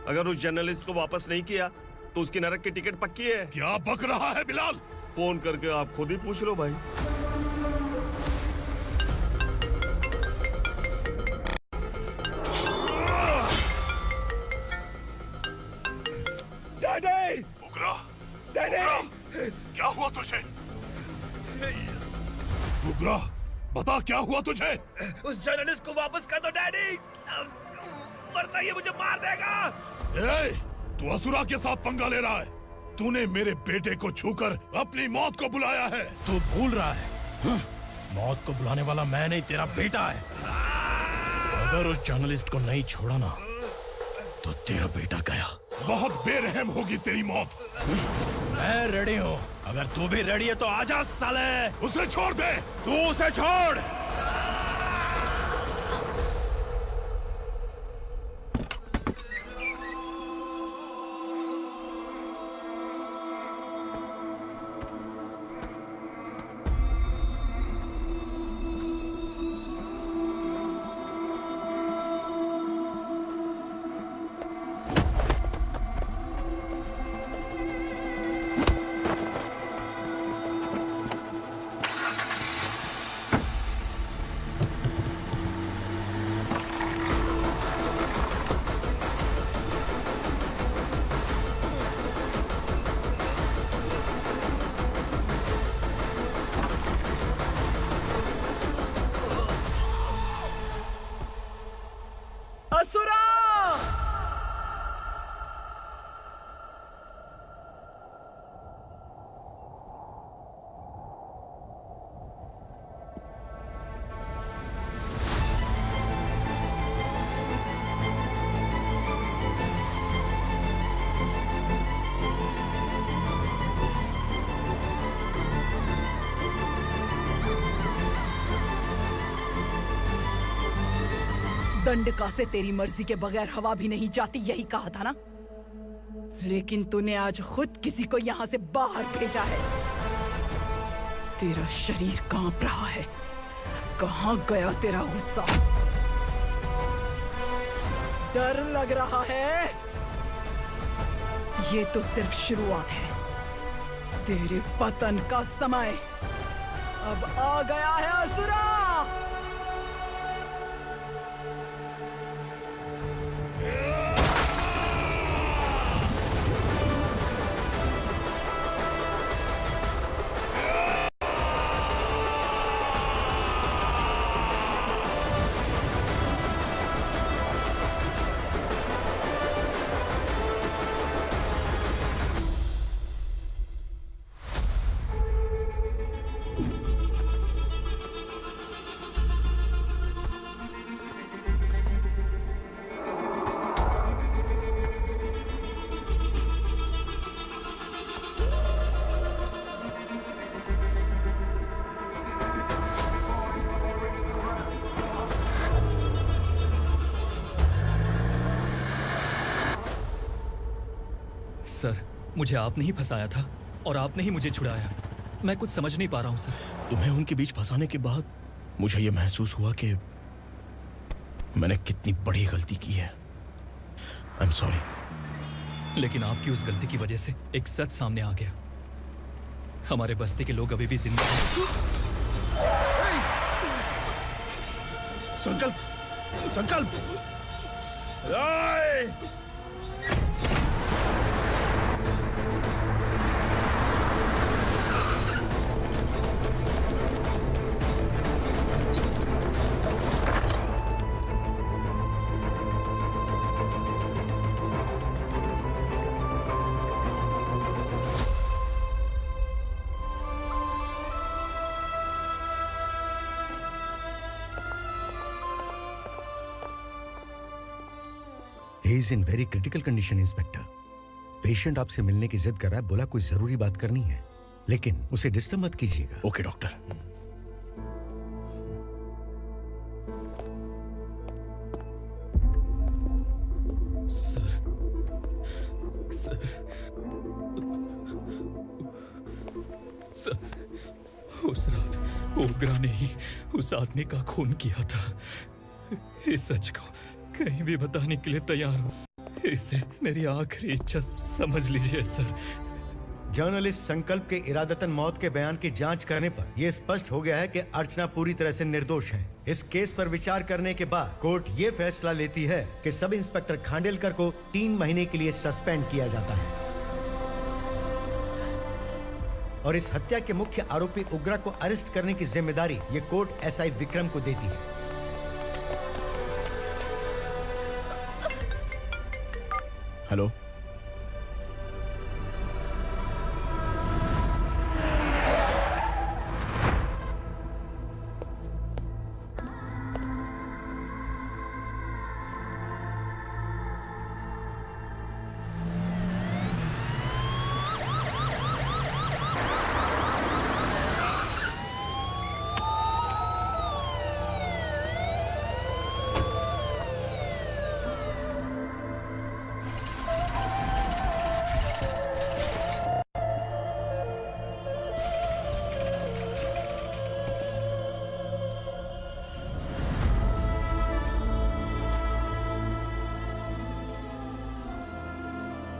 अगर उस जर्नलिस्ट को वापस नहीं किया तो उसकी नरक की टिकट पक्की है। क्या बक रहा है बिलाल? फोन करके आप खुद ही पूछ लो भाई। डैडी! उग्रा! डैडी! क्या हुआ तुझे? उग्रा, बता क्या हुआ तुझे? उस जर्नलिस्ट को वापस कर दो डैडी, वरना ये मुझे मार देगा। ए, तू असुरा के साथ पंगा ले रहा है। तूने मेरे बेटे को छूकर अपनी मौत को बुलाया है। तू भूल रहा है, मौत को बुलाने वाला मैं नहीं, तेरा बेटा है। अगर उस जर्नलिस्ट को नहीं छोड़ा ना तो तेरा बेटा गया। बहुत बेरहम होगी तेरी मौत। मैं रेडी हूँ, अगर तू भी रेडी है तो आजा साले। उसे छोड़ दे। तू उसे छोड़। असुरा! दंडका से तेरी मर्जी के बगैर हवा भी नहीं जाती, यही कहा था ना? लेकिन तूने आज खुद किसी को यहाँ से बाहर भेजा है। तेरा शरीर कांप रहा है। कहाँ गया तेरा गुस्सा? डर लग रहा है? ये तो सिर्फ शुरुआत है। तेरे पतन का समय अब आ गया है असुरा। सर, मुझे आपने ही फंसाया था और आपने ही मुझे छुड़ाया। मैं कुछ समझ नहीं पा रहा हूँ सर। तुम्हें उनके बीच फंसाने के बाद मुझे ये महसूस हुआ कि मैंने कितनी बड़ी गलती की है। I am sorry. लेकिन आपकी उस गलती की वजह से एक सच सामने आ गया। हमारे बस्ती के लोग अभी भी जिंदा हैं। संकल्प, संकल्प। He is in very critical condition, inspector. Patient आपसे मिलने की जिद कर रहा है, बोला कुछ जरूरी बात करनी है, लेकिन उसे डिस्टर्ब मत कीजिएगा। Okay doctor. सर, सर, उस रात ओग्रा ने ही उस आदमी का खून किया था। इस सच को कहीं भी बताने के लिए तैयार हूँ। इसे मेरी आखिरी इच्छा समझ लीजिए सर। जर्नलिस्ट संकल्प के इरादतन मौत के बयान की जांच करने पर यह स्पष्ट हो गया है कि अर्चना पूरी तरह से निर्दोष है। इस केस पर विचार करने के बाद कोर्ट ये फैसला लेती है कि सब इंस्पेक्टर खांडेलकर को 3 महीने के लिए सस्पेंड किया जाता है और इस हत्या के मुख्य आरोपी उग्रा को अरेस्ट करने की जिम्मेदारी ये कोर्ट एसआई विक्रम को देती है। हेलो,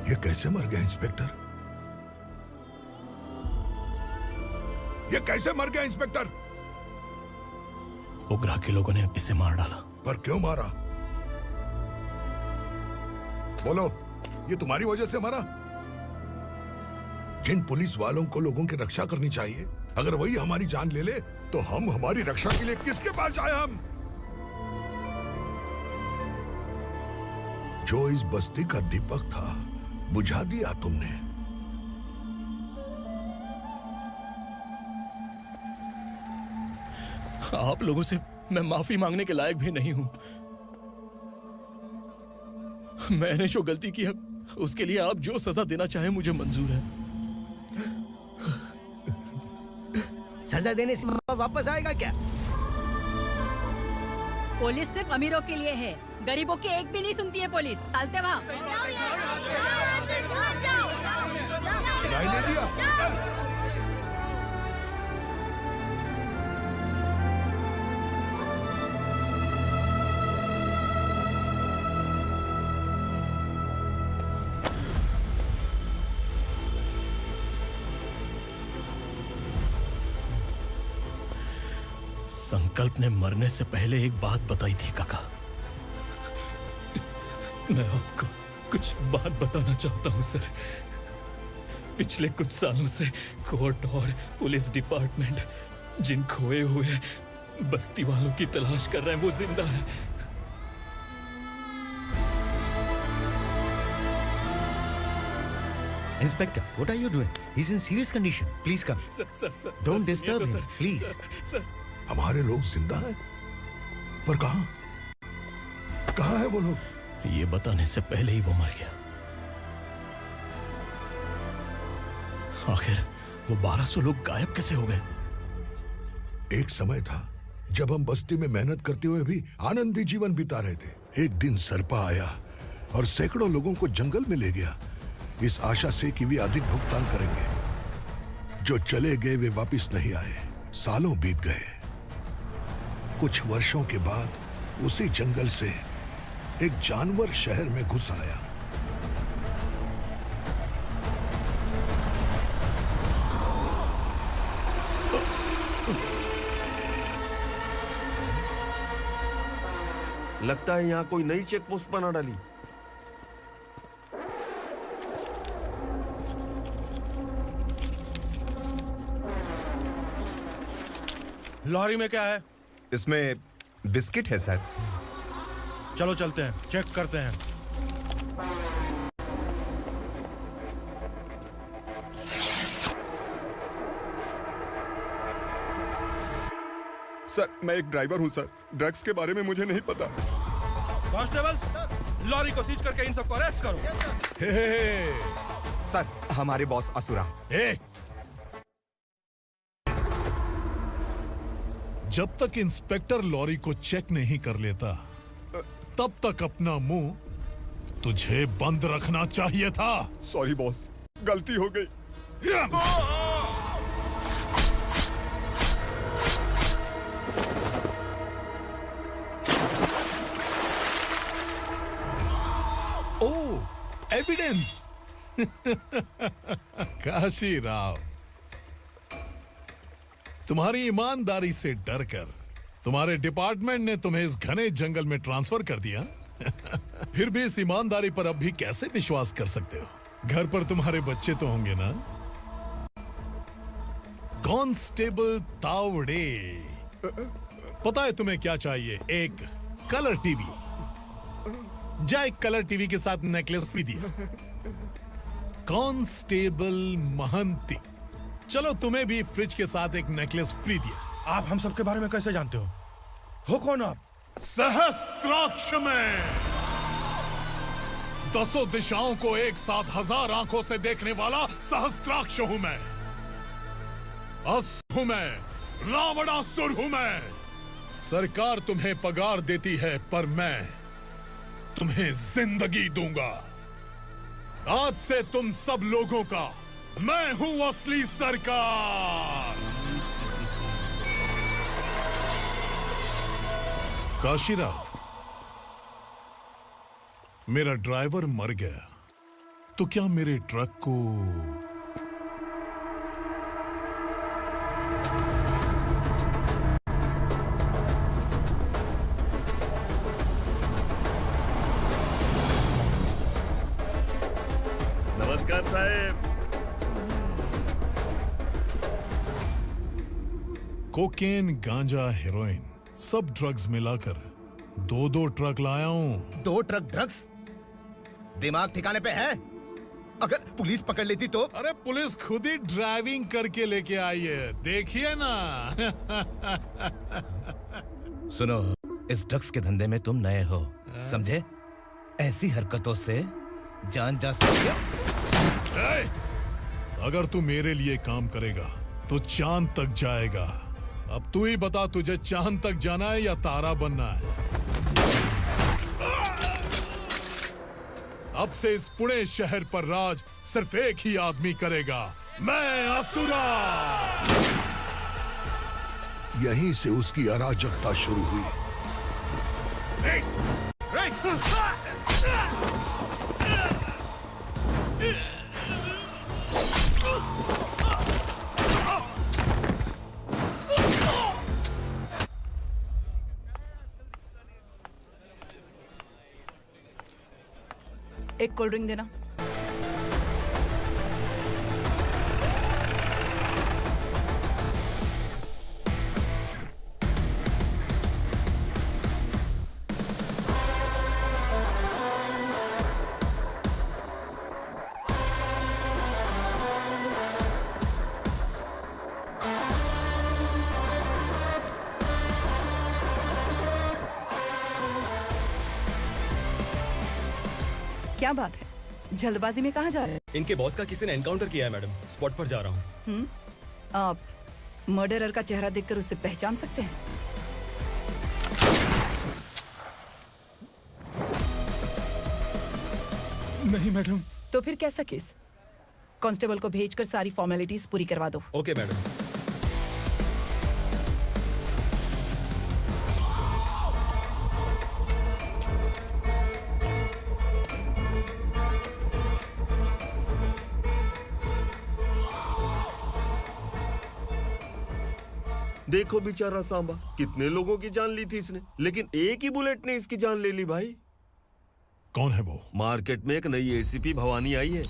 ये कैसे मर गया इंस्पेक्टर? ये कैसे मर गया इंस्पेक्टर? उग्रा के लोगों ने इसे मार डाला। पर क्यों मारा? बोलो, ये तुम्हारी वजह से मरा? जिन पुलिस वालों को लोगों की रक्षा करनी चाहिए, अगर वही हमारी जान ले ले तो हम हमारी रक्षा के लिए किसके पास जाए? हम जो इस बस्ती का दीपक था बुझा दिया तुमने। आप लोगों से मैं माफी मांगने के लायक भी नहीं हूं। मैंने जो गलती की है उसके लिए आप जो सजा देना चाहें मुझे मंजूर है। सजा देने से वापस आएगा क्या? पुलिस सिर्फ अमीरों के लिए है, गरीबों की एक भी नहीं सुनती है पुलिस। चलते वहाँ। सुनाई नहीं दिया? संकल्प ने मरने से पहले एक बात बताई थी काका। मैं आपको कुछ बात बताना चाहता हूं सर। पिछले कुछ सालों से कोर्ट और पुलिस डिपार्टमेंट जिन खोए हुए बस्ती वालों की तलाश कर रहे हैं वो जिंदा है। Inspector, what are you doing? He's in serious condition. Please come. Don't disturb him, please. हमारे लोग जिंदा हैं? पर कहां? कहां है वो लोग? ये बताने से पहले ही वो मर गया। आखिर वो 1200 लोग गायब कैसे हो गए? एक समय था जब हम बस्ती में मेहनत करते हुए भी आनंदी जीवन बिता रहे थे। एक दिन सरपा आया और सैकड़ों लोगों को जंगल में ले गया, इस आशा से कि वे अधिक भुगतान करेंगे। जो चले गए वे वापस नहीं आए। सालों बीत गए। कुछ वर्षों के बाद उसी जंगल से एक जानवर शहर में घुस आया। लगता है यहाँ कोई नई चेक पोस्ट बना डाली। लॉरी में क्या है? इसमें बिस्किट है सर। चलो चलते हैं, चेक करते हैं। सर, मैं एक ड्राइवर हूं सर। ड्रग्स के बारे में मुझे नहीं पता। कांस्टेबल, लॉरी को सीज करके इन सबको अरेस्ट करो। सर, हमारे बॉस असुरा। जब तक इंस्पेक्टर लॉरी को चेक नहीं कर लेता तब तक अपना मुंह तुझे बंद रखना चाहिए था। सॉरी बॉस, गलती हो गई। ओह, एविडेंस। काशी राव, तुम्हारी ईमानदारी से डरकर तुम्हारे डिपार्टमेंट ने तुम्हें इस घने जंगल में ट्रांसफर कर दिया। फिर भी इस ईमानदारी पर अब भी कैसे विश्वास कर सकते हो? घर पर तुम्हारे बच्चे तो होंगे ना? कांस्टेबल तावड़े, पता है तुम्हें क्या चाहिए? एक कलर टीवी। जा एक कलर टीवी के साथ नेकलेस भी दिया। कांस्टेबल महंती, चलो तुम्हें भी फ्रिज के साथ एक नेकलेस फ्री दिया। आप हम सबके बारे में कैसे जानते हो कौन आप? सहस्त्राक्ष में 10 दिशाओं को एक साथ 1000 आंखों से देखने वाला सहस्त्राक्ष हूं मैं। असुर हूं मैं, रावणासुर हूं मैं। सरकार तुम्हें पगार देती है, पर मैं तुम्हें जिंदगी दूंगा। आज से तुम सब लोगों का मैं हूं असली सरकार। काशीराव, मेरा ड्राइवर मर गया, तो क्या मेरे ट्रक को नमस्कार साहब। कोकेन, गांजा, हेरोइन, सब ड्रग्स मिलाकर 2 ट्रक लाया हूं। 2 ट्रक ड्रग्स? दिमाग ठिकाने पे है? अगर पुलिस पकड़ लेती तो? अरे पुलिस खुद ही ड्राइविंग करके लेके आई है, देखिए ना। सुनो, इस ड्रग्स के धंधे में तुम नए हो, समझे? ऐसी हरकतों से जान जा सकती है। अगर तू मेरे लिए काम करेगा तो चांद तक जाएगा। अब तू ही बता, तुझे चांद तक जाना है या तारा बनना है? अब से इस पुणे शहर पर राज सिर्फ एक ही आदमी करेगा, मैं असुरा। यहीं से उसकी अराजकता शुरू हुई। एक कोल्ड ड्रिंक देना। क्या बात है, जल्दबाजी में कहाँ जा रहे हैं? इनके बॉस का किसी ने एनकाउंटर किया है मैडम, स्पॉट पर जा रहा हूँ। आप मर्डरर का चेहरा देखकर उसे पहचान सकते हैं? नहीं मैडम। तो फिर कैसा केस? कांस्टेबल को भेजकर सारी फॉर्मेलिटीज पूरी करवा दो। Okay madam. देखो बेचारा सांबा, कितने लोगों की जान ली थी इसने, लेकिन एक ही बुलेट ने इसकी जान ले ली भाई। कौन है वो? मार्केट में एक नई एसीपी भवानी आई है।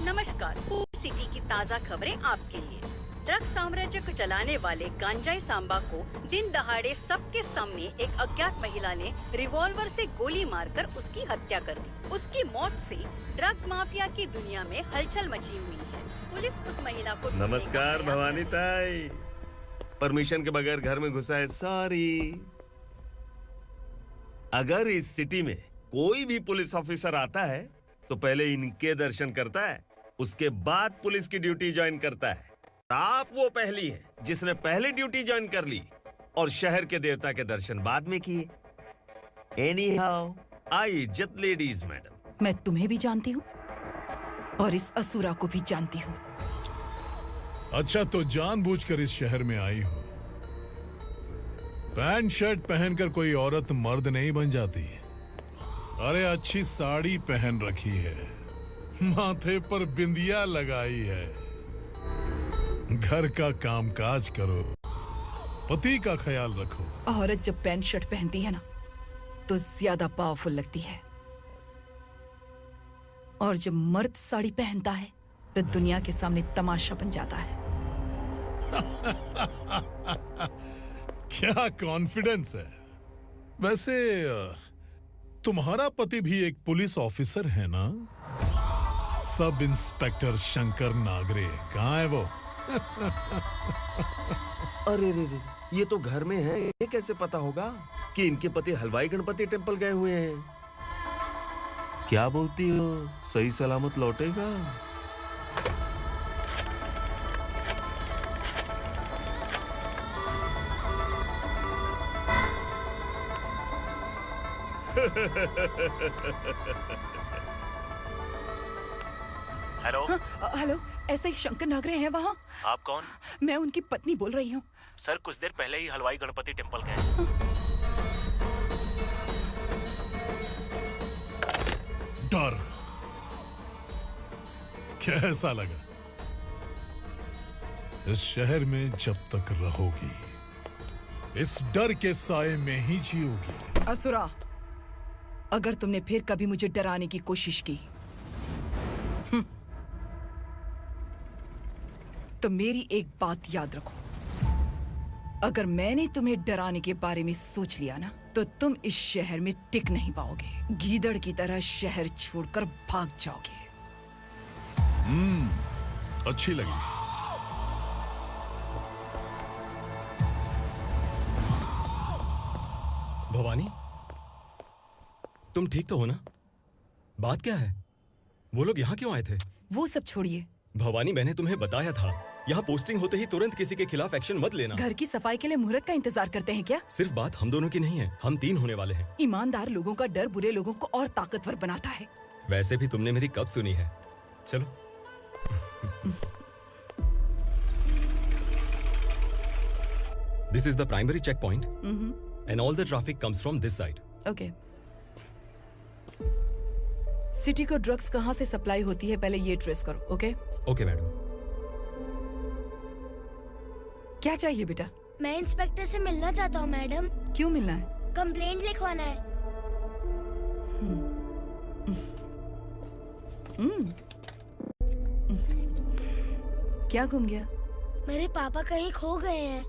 नमस्कार, सिटी की ताज़ा खबरें आपके लिए। ड्रग साम्राज्य को चलाने वाले गांजाई सांबा को दिन दहाड़े सबके सामने एक अज्ञात महिला ने रिवॉल्वर से गोली मारकर उसकी हत्या कर दी। उसकी मौत से ड्रग्स माफिया की दुनिया में हलचल मची हुई है। पुलिस उस महिला को नमस्कार भवानी ताई, परमिशन के बगैर घर में घुसा है, सॉरी। अगर इस सिटी में कोई भी पुलिस ऑफिसर आता है तो पहले इनके दर्शन करता है, उसके बाद पुलिस की ड्यूटी ज्वाइन करता है। आप वो पहली हैं जिसने पहले ड्यूटी ज्वाइन कर ली और शहर के देवता के दर्शन बाद में किए। Anyhow, आई इज्जत लेडीज मैडम। मैं तुम्हें भी जानती हूँ और इस असुरा को भी जानती हूँ। अच्छा, तो जानबूझकर इस शहर में आई हो। पैंट शर्ट पहनकर कोई औरत मर्द नहीं बन जाती। अरे अच्छी साड़ी पहन रखी है, माथे पर बिंदिया लगाई है, घर का कामकाज करो, पति का ख्याल रखो। औरत जब पैंट शर्ट पहनती है ना तो ज्यादा पावरफुल लगती है, और जब मर्द साड़ी पहनता है तो दुनिया के सामने तमाशा बन जाता है। क्या कॉन्फिडेंस है। वैसे तुम्हारा पति भी एक पुलिस ऑफिसर है ना? Sub inspector Shankar Nagare. कहाँ है वो? अरे रे रे, ये तो घर में है। ये कैसे पता होगा कि इनके पति हलवाई गणपति टेम्पल गए हुए हैं? क्या बोलती हो, सही सलामत लौटेगा? हेलो। हेलो, ऐसे ही शंकर नागरे हैं वहाँ? आप कौन? मैं उनकी पत्नी बोल रही हूँ। सर कुछ देर पहले ही हलवाई गणपति टेम्पल गए। डर कैसा लगा? इस शहर में जब तक रहोगी इस डर के साए में ही जियोगी। असुरा, अगर तुमने फिर कभी मुझे डराने की कोशिश की तो मेरी एक बात याद रखो, अगर मैंने तुम्हें डराने के बारे में सोच लिया ना तो तुम इस शहर में टिक नहीं पाओगे। गीदड़ की तरह शहर छोड़कर भाग जाओगे। अच्छी लगी। भवानी, तुम ठीक तो हो ना? बात क्या है? वो लोग यहाँ क्यों आए थे? वो सब छोड़िए भवानी, मैंने तुम्हें बताया था यहाँ पोस्टिंग होते ही तुरंत किसी के खिलाफ एक्शन मत लेना। घर की सफाई के लिए मुहूर्त का इंतजार करते हैं क्या? सिर्फ बात हम दोनों की नहीं है, हम 3 होने वाले हैं। ईमानदार लोगों का डर बुरे लोगों को और ताकतवर बनाता है। वैसे भी तुमने मेरी कब सुनी है। चलो। This is the primary checkpoint, and all the traffic comes from this side. Okay. City को ड्रग्स कहाँ से सप्लाई होती है पहले ये ट्रेस करो, ओके? Okay madam. क्या चाहिए बेटा? मैं इंस्पेक्टर से मिलना चाहता हूँ मैडम। क्यों मिलना है? कंप्लेंट लिखवाना है। क्या घूम गया? मेरे पापा कहीं खो गए हैं।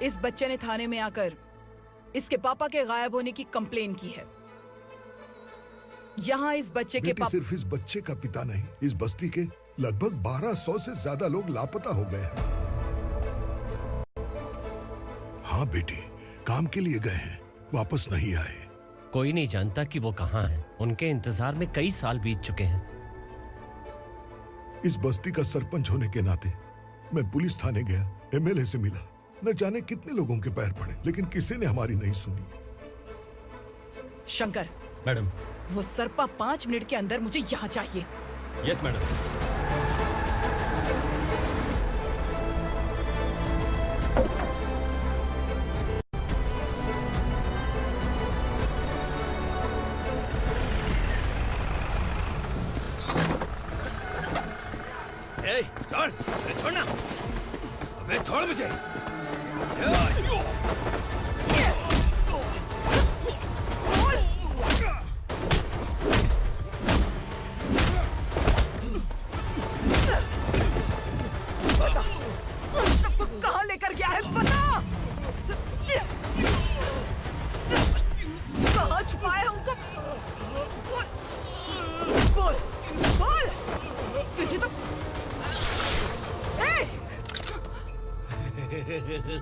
इस बच्चे ने थाने में आकर इसके पापा के गायब होने की कंप्लेन की है। यहाँ इस बच्चे के पापा सिर्फ इस बच्चे का पिता नहीं, इस बस्ती के लगभग 1200 से ज्यादा लोग लापता हो गए हैं। हाँ बेटी, काम के लिए गए हैं, वापस नहीं आए। कोई नहीं जानता कि वो कहाँ हैं। उनके इंतजार में कई साल बीत चुके हैं। इस बस्ती का सरपंच होने के नाते मैं पुलिस थाने गया, एमएलए से मिला, न जाने कितने लोगों के पैर पड़े, लेकिन किसी ने हमारी नहीं सुनी। शंकर। मैडम। वो सरपा 5 मिनट के अंदर मुझे यहाँ चाहिए। Yes madam. छोड़, छोड़ना, अबे छोड़ मुझे।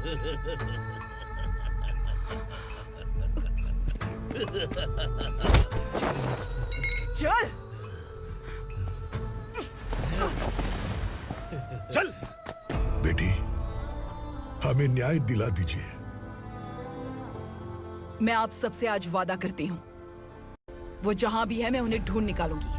चल चल। बेटी, हमें न्याय दिला दीजिए। मैं आप सबसे आज वादा करती हूँ, वो जहां भी है मैं उन्हें ढूंढ निकालूंगी।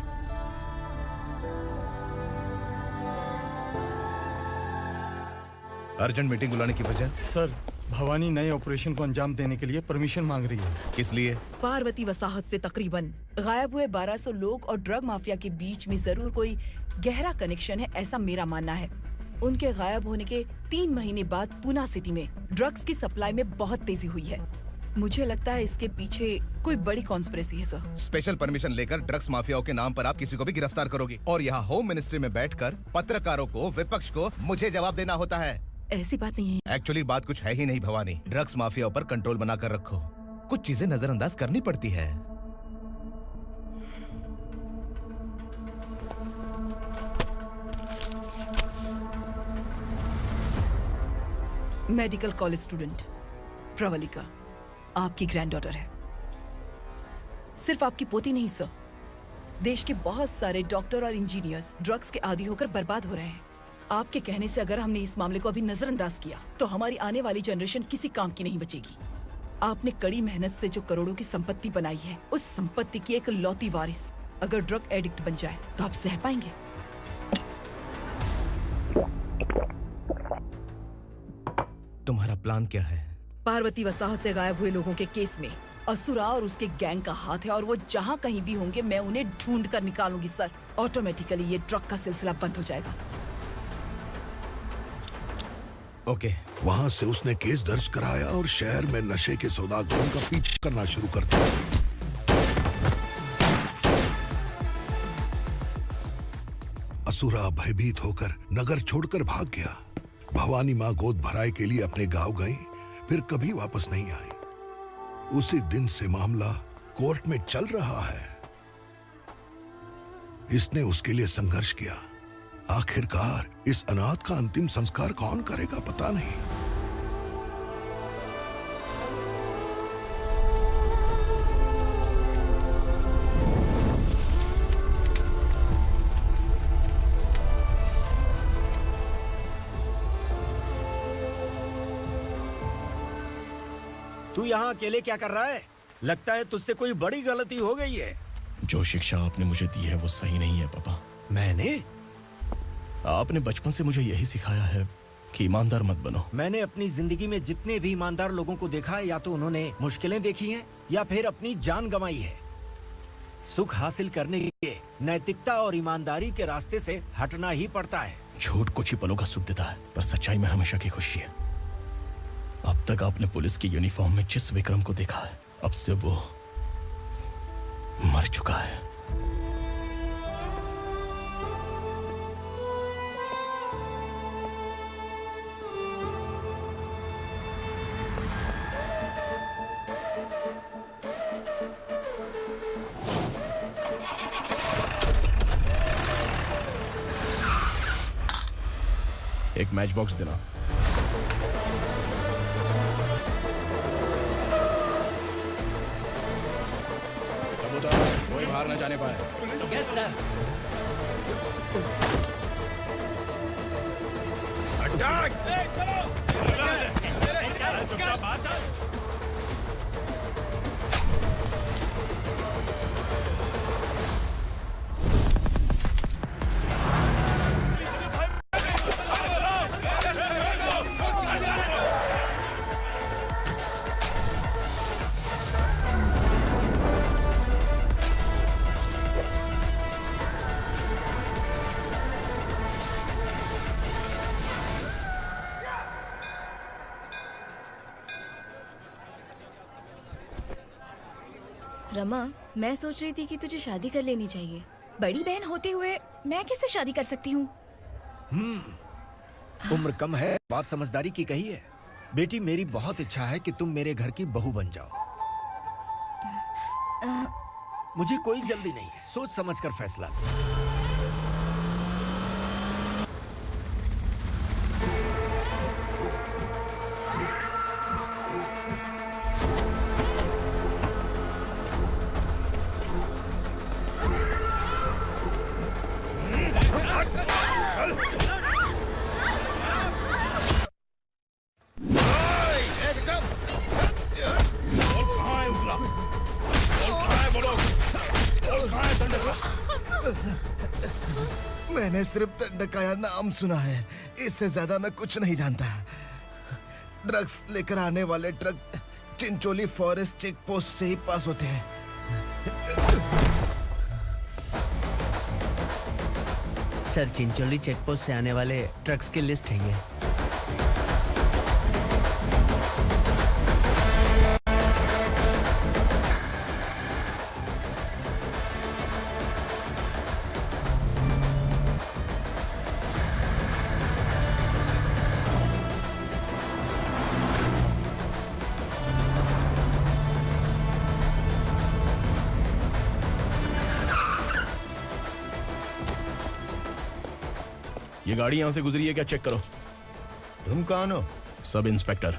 अर्जेंट मीटिंग बुलाने की वजह? सर, भवानी नए ऑपरेशन को अंजाम देने के लिए परमिशन मांग रही है। किस लिए? पार्वती वसाहत से तकरीबन गायब हुए 1200 लोग और ड्रग माफिया के बीच में जरूर कोई गहरा कनेक्शन है, ऐसा मेरा मानना है। उनके गायब होने के 3 महीने बाद पूना सिटी में ड्रग्स की सप्लाई में बहुत तेजी हुई है। मुझे लगता है इसके पीछे कोई बड़ी कॉन्स्पिरेसी है सर। स्पेशल परमिशन लेकर ड्रग्स माफियाओं के नाम पर आप किसी को भी गिरफ्तार करोगी और यहाँ होम मिनिस्ट्री में बैठकर पत्रकारों को, विपक्ष को मुझे जवाब देना होता है। ऐसी बात नहीं है। एक्चुअली बात कुछ है ही नहीं भवानी। ड्रग्स माफियाओं पर कंट्रोल बनाकर रखो। कुछ चीजें नजरअंदाज करनी पड़ती है। मेडिकल कॉलेज स्टूडेंट प्रवलिका आपकी ग्रैंडडॉटर है। सिर्फ आपकी पोती नहीं सर, देश के बहुत सारे डॉक्टर और इंजीनियर्स ड्रग्स के आदी होकर बर्बाद हो रहे हैं। आपके कहने से अगर हमने इस मामले को अभी नजरअंदाज किया तो हमारी आने वाली जनरेशन किसी काम की नहीं बचेगी। आपने कड़ी मेहनत से जो करोड़ों की संपत्ति बनाई है, उस संपत्ति की एक लौती वारिस अगर ड्रग एडिक्ट बन जाए तो आप सह पाएंगे? तुम्हारा प्लान क्या है? पार्वती वसाहत से गायब हुए लोगों के केस में असुरा और उसके गैंग का हाथ है और वो जहाँ कहीं भी होंगे मैं उन्हें ढूंढ कर निकालूंगी सर। ऑटोमेटिकली ये ड्रग का सिलसिला बंद हो जाएगा। ओके। वहाँ से उसने केस दर्ज कराया और शहर में नशे के सौदागरों का पीछा करना शुरू कर दिया। असुरा भयभीत होकर नगर छोड़कर भाग गया। भवानी माँ गोद भराई के लिए अपने गांव गई, फिर कभी वापस नहीं आई। उसी दिन से मामला कोर्ट में चल रहा है। इसने उसके लिए संघर्ष किया। आखिरकार इस अनाथ का अंतिम संस्कार कौन करेगा पता नहीं। तू यहाँ अकेले क्या कर रहा है? लगता है तुझसे कोई बड़ी गलती हो गई है। जो शिक्षा आपने मुझे दी है वो सही नहीं है पापा। मैंने? आपने बचपन से मुझे यही सिखाया है कि ईमानदार मत बनो। मैंने अपनी जिंदगी में जितने भी ईमानदार लोगों को देखा है, या तो उन्होंने मुश्किलें देखी हैं या फिर अपनी जान गंवाई है। सुख हासिल करने के लिए नैतिकता और ईमानदारी के रास्ते से हटना ही पड़ता है। झूठ कुछ ही पलों का सुख देता है, पर सच्चाई में हमेशा की खुशी है। अब तक आपने पुलिस की यूनिफॉर्म में जिस विक्रम को देखा है, अब से वो मर चुका है। एक मैच बॉक्स देना। कोई बाहर न जाने पाए। Yes sir. अटैक! रमा, मैं सोच रही थी कि तुझे शादी कर लेनी चाहिए। बड़ी बहन होते हुए मैं कैसे शादी कर सकती हूँ? उम्र कम है, बात समझदारी की कही है। बेटी, मेरी बहुत इच्छा है कि तुम मेरे घर की बहू बन जाओ। मुझे कोई जल्दी नहीं है, सोच समझकर फैसला करो। मैंने सिर्फ दंडकाया नाम सुना है, इससे ज्यादा मैं कुछ नहीं जानता। ड्रग्स लेकर आने वाले truck Chincholi forest check post से ही पास होते हैं। सर, चिंचोली चेक पोस्ट से आने वाले ट्रक्स की लिस्ट है ये। ये गाड़ी यहां से गुजरी है क्या, चेक करो। तुम कौन हो? Sub inspector.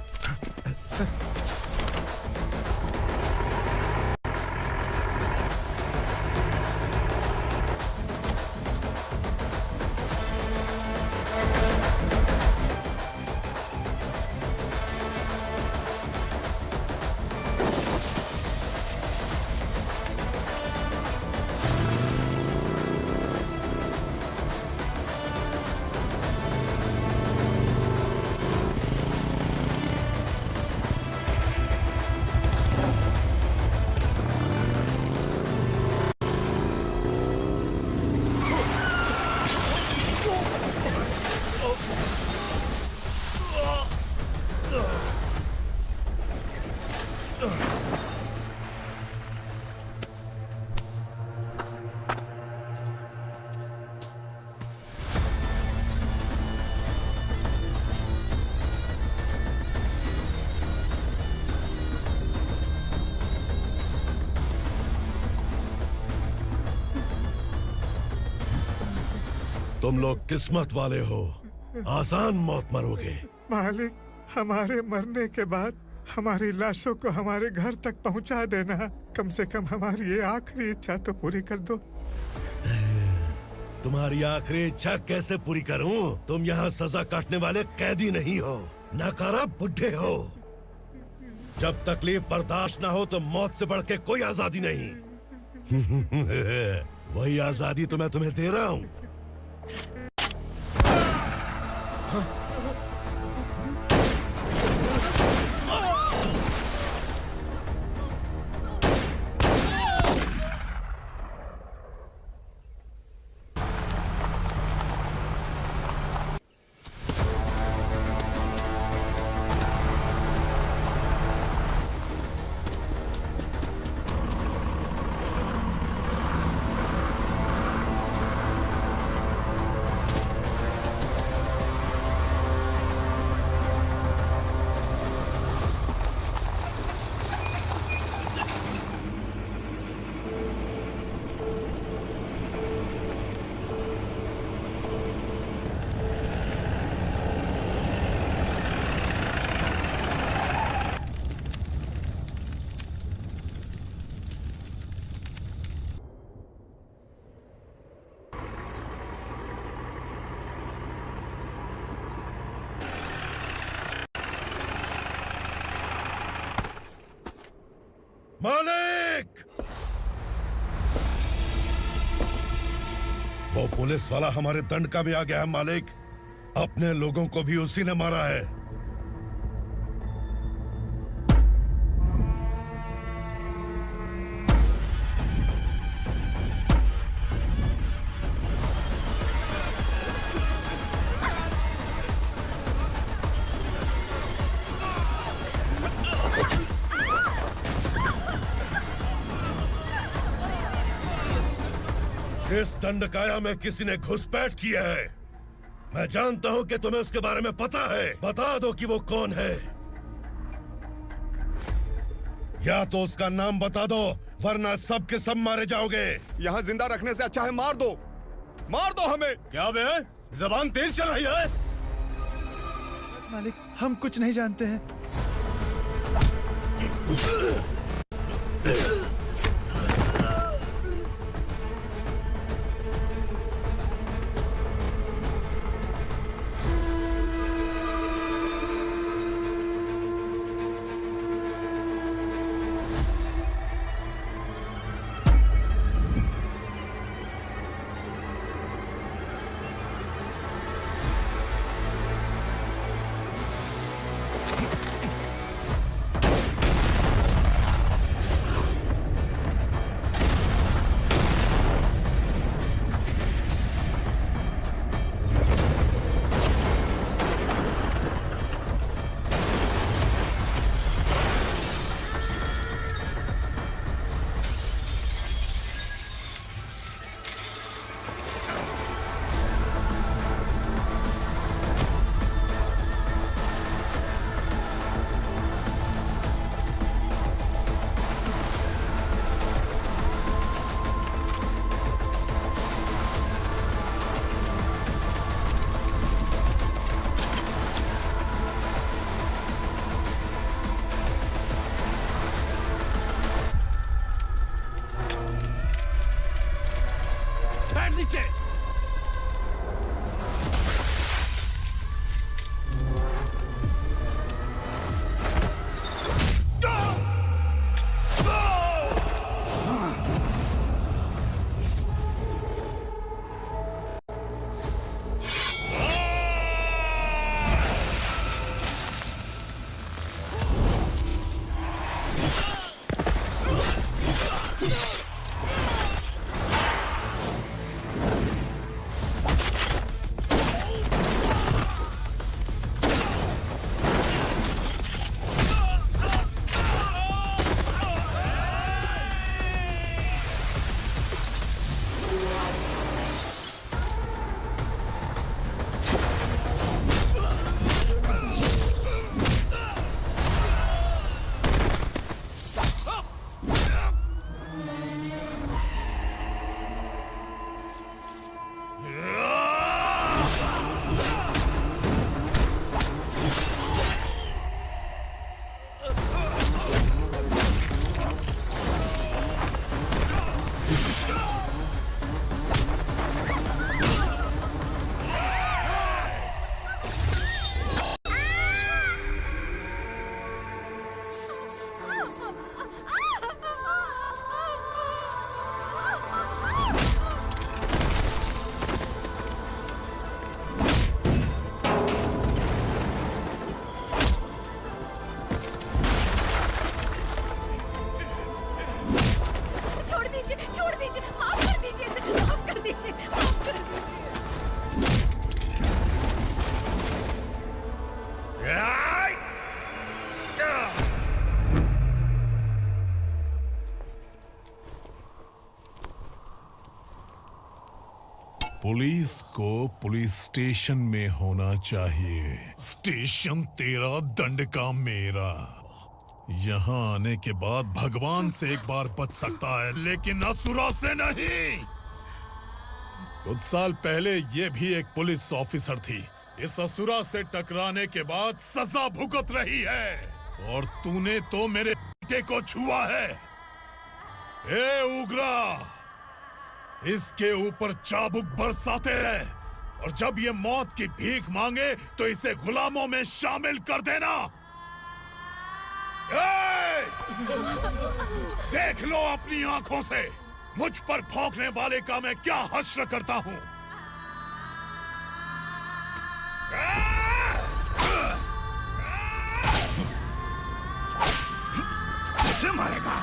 तुम लोग किस्मत वाले हो, आसान मौत मरोगे। मालिक, हमारे मरने के बाद हमारी लाशों को हमारे घर तक पहुंचा देना। कम से कम हमारी ये आखिरी इच्छा तो पूरी कर दो। तुम्हारी आखिरी इच्छा कैसे पूरी करूं? तुम यहाँ सजा काटने वाले कैदी नहीं हो, नकारा बुड्ढे हो। जब तकलीफ बर्दाश्त ना हो तो मौत से बढ़ के कोई आजादी नहीं। वही आजादी तो मैं तुम्हें दे रहा हूँ। मालिक! वो पुलिस वाला हमारे दंडका में आ गया है मालिक। अपने लोगों को भी उसी ने मारा है। इस दंडकाया में किसी ने घुसपैठ किया है। मैं जानता हूं कि तुम्हें उसके बारे में पता है। बता दो कि वो कौन है, या तो उसका नाम बता दो, वरना सब के सब मारे जाओगे। यहाँ जिंदा रखने से अच्छा है मार दो, मार दो हमें। क्या बे, जबान तेज चल रही है? मालिक, हम कुछ नहीं जानते हैं। पुलिस को पुलिस स्टेशन में होना चाहिए। स्टेशन तेरा, दंड का मेरा। यहाँ आने के बाद भगवान से एक बार बच सकता है, लेकिन असुरा से नहीं। कुछ साल पहले ये भी एक पुलिस ऑफिसर थी। इस असुरा से टकराने के बाद सजा भुगत रही है, और तूने तो मेरे बेटे को छुआ है। ए उग्रा, इसके ऊपर चाबुक बरसाते रहे, और जब ये मौत की भीख मांगे तो इसे गुलामों में शामिल कर देना। देख लो अपनी आंखों से मुझ पर भौंकने वाले का मैं क्या हश्र करता हूं। मुझे मारेगा?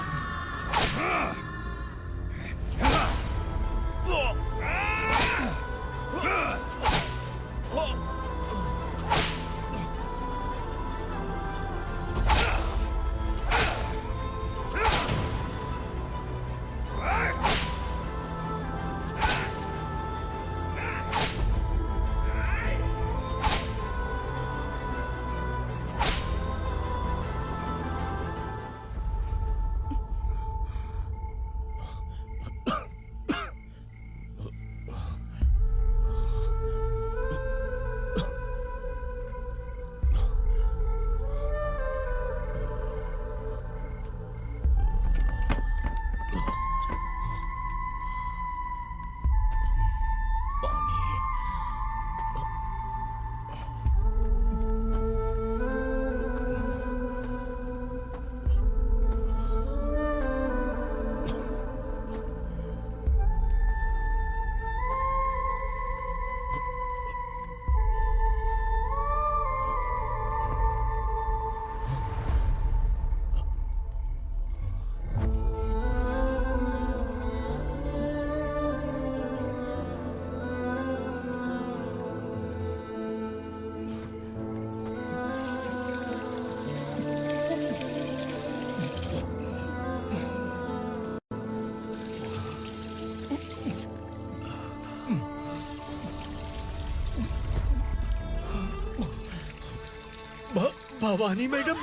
भवानी मैडम,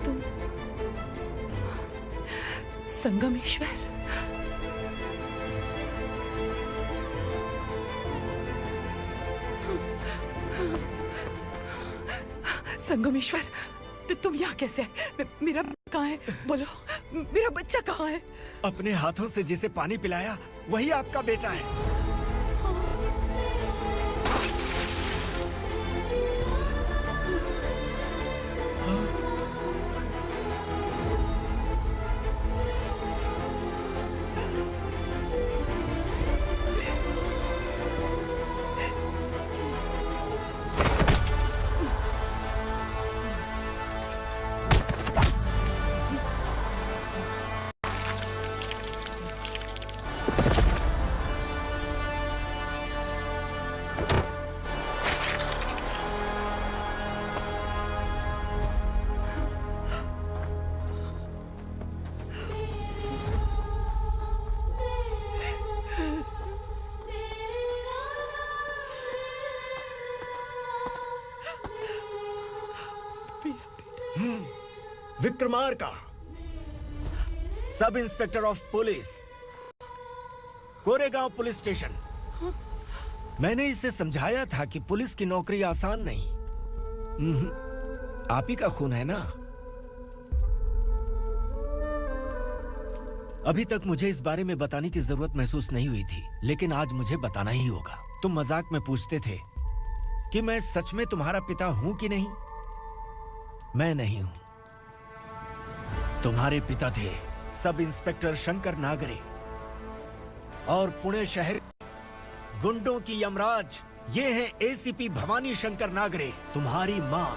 तुम संगमेश्वर? संगमेश्वर, तुम यहाँ कैसे आए? मेरा कहाँ है? बोलो, मेरा बच्चा कहाँ है? अपने हाथों से जिसे पानी पिलाया वही आपका बेटा है। Vikramarka, sub inspector of police, Koregaon police station. मैंने इसे समझाया था कि पुलिस की नौकरी आसान नहीं। आप ही का खून है ना। अभी तक मुझे इस बारे में बताने की जरूरत महसूस नहीं हुई थी, लेकिन आज मुझे बताना ही होगा। तुम मजाक में पूछते थे कि मैं सच में तुम्हारा पिता हूं कि नहीं। मैं नहीं हूं। तुम्हारे पिता थे सब इंस्पेक्टर शंकर नागरे, और पुणे शहर गुंडों की यमराज ये है एसीपी भवानी शंकर नागरे, तुम्हारी मां।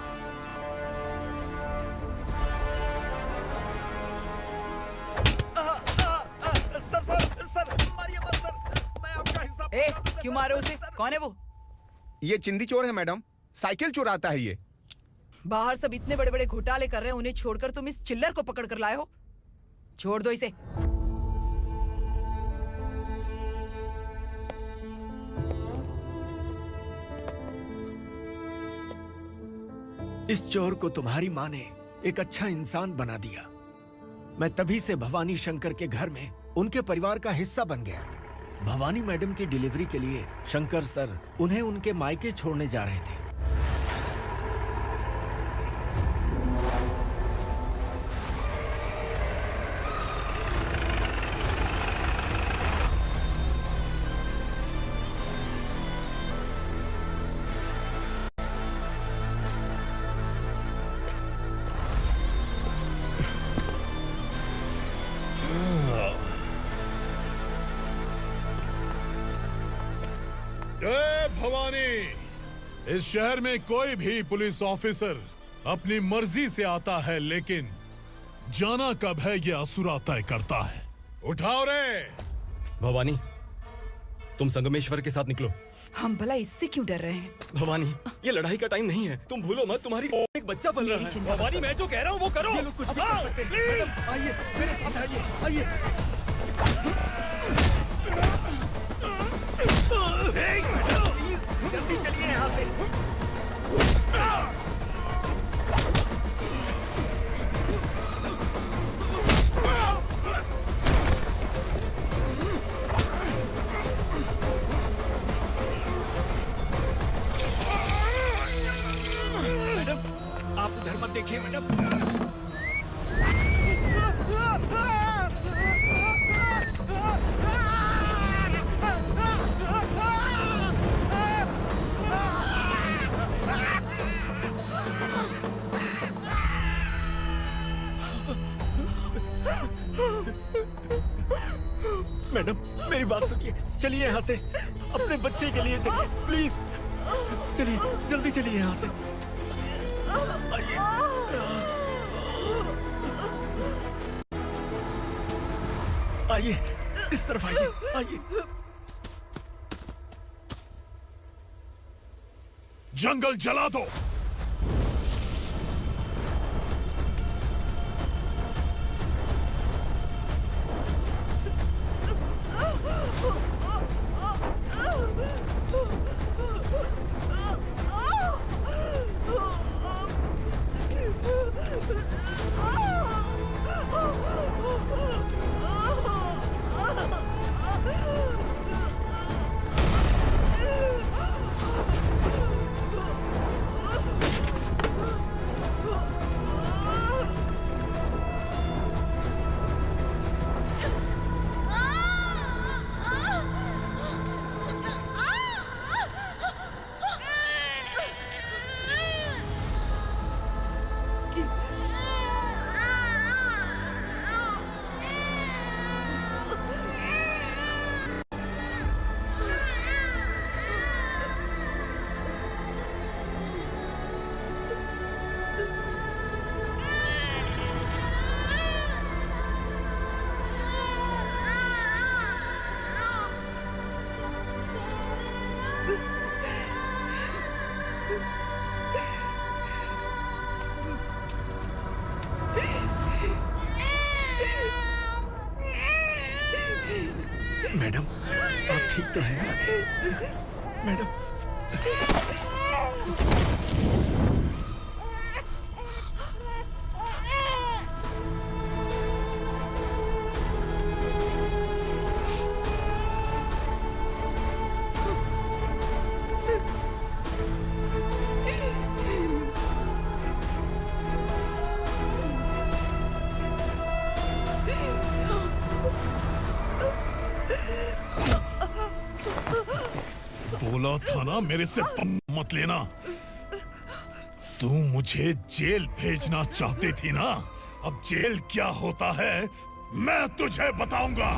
सर, मारिए मत सर, मैं आपका हिस्सा। क्यों मारे उसे? कौन है वो? ये चिंदी चोर है मैडम, साइकिल चुराता है ये। बाहर सब इतने बड़े बड़े घोटाले कर रहे हैं, उन्हें छोड़कर तुम इस चिल्लर को पकड़ कर लाए हो। छोड़ दो इसे। इस चोर को तुम्हारी माँ ने एक अच्छा इंसान बना दिया। मैं तभी से भवानी शंकर के घर में उनके परिवार का हिस्सा बन गया। भवानी मैडम की डिलीवरी के लिए शंकर सर उन्हें उनके मायके छोड़ने जा रहे थे। भवानी, इस शहर में कोई भी पुलिस ऑफिसर अपनी मर्जी से आता है, लेकिन जाना कब है ये असुरा तय करता है। उठाओ रे। भवानी, तुम संगमेश्वर के साथ निकलो। हम भला इससे क्यों डर रहे हैं? भवानी, ये लड़ाई का टाइम नहीं है। तुम भूलो मत, तुम्हारी एक बच्चा पल रहा है। भवानी, मैं जो कह रहा हूँ वो करो। ये लोग कुछ भी कर सकते हैं। आइए मेरे साथ, आइए जल्दी चलिए यहाँ से। मैडम, आप उधर मत देखिए मैडम। मैडम, मेरी बात सुनिए। चलिए यहाँ से, अपने बच्चे के लिए चलिए, प्लीज। चलिए, जल्दी चलिए यहाँ से। आइए। आइए, इस तरफ आइए, आइए। जंगल जला दो। मैडम, आप ठीक तो हैं ना? मैडम, बोला था ना मेरे से मत लेना। तू मुझे जेल भेजना चाहती थी ना? अब जेल क्या होता है मैं तुझे बताऊंगा।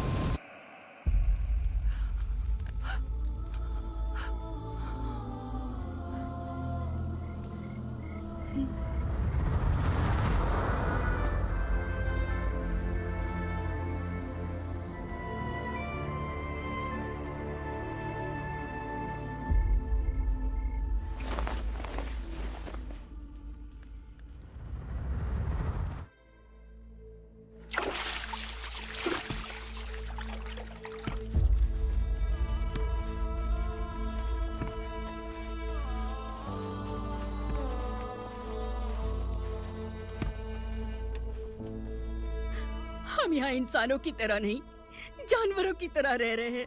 हम यहाँ इंसानों की तरह नहीं, जानवरों की तरह रह रहे हैं।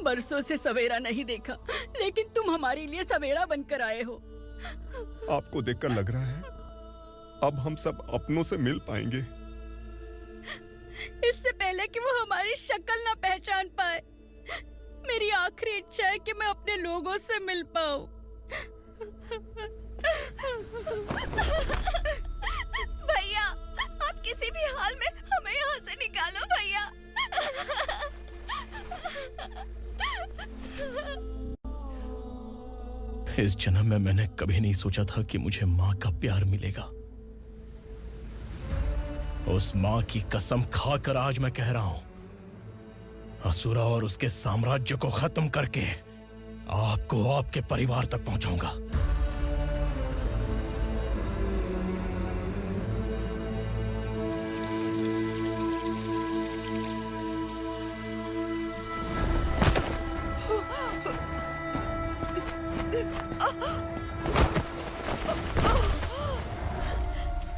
बरसों से सवेरा नहीं देखा, लेकिन तुम हमारे लिए सवेरा बनकर आए हो। आपको देखकर लग रहा है अब हम सब अपनों से मिल पाएंगे। इससे पहले कि वो हमारी शक्ल ना पहचान पाए, मेरी आखिरी इच्छा है कि मैं अपने लोगों से मिल पाऊं। भैया, आप किसी भी हाल में हमें यहाँ से निकालो भैया। इस जन्म में मैंने कभी नहीं सोचा था कि मुझे माँ का प्यार मिलेगा। उस माँ की कसम खाकर आज मैं कह रहा हूं, असुरा और उसके साम्राज्य को खत्म करके आपको आपके परिवार तक पहुंचाऊंगा।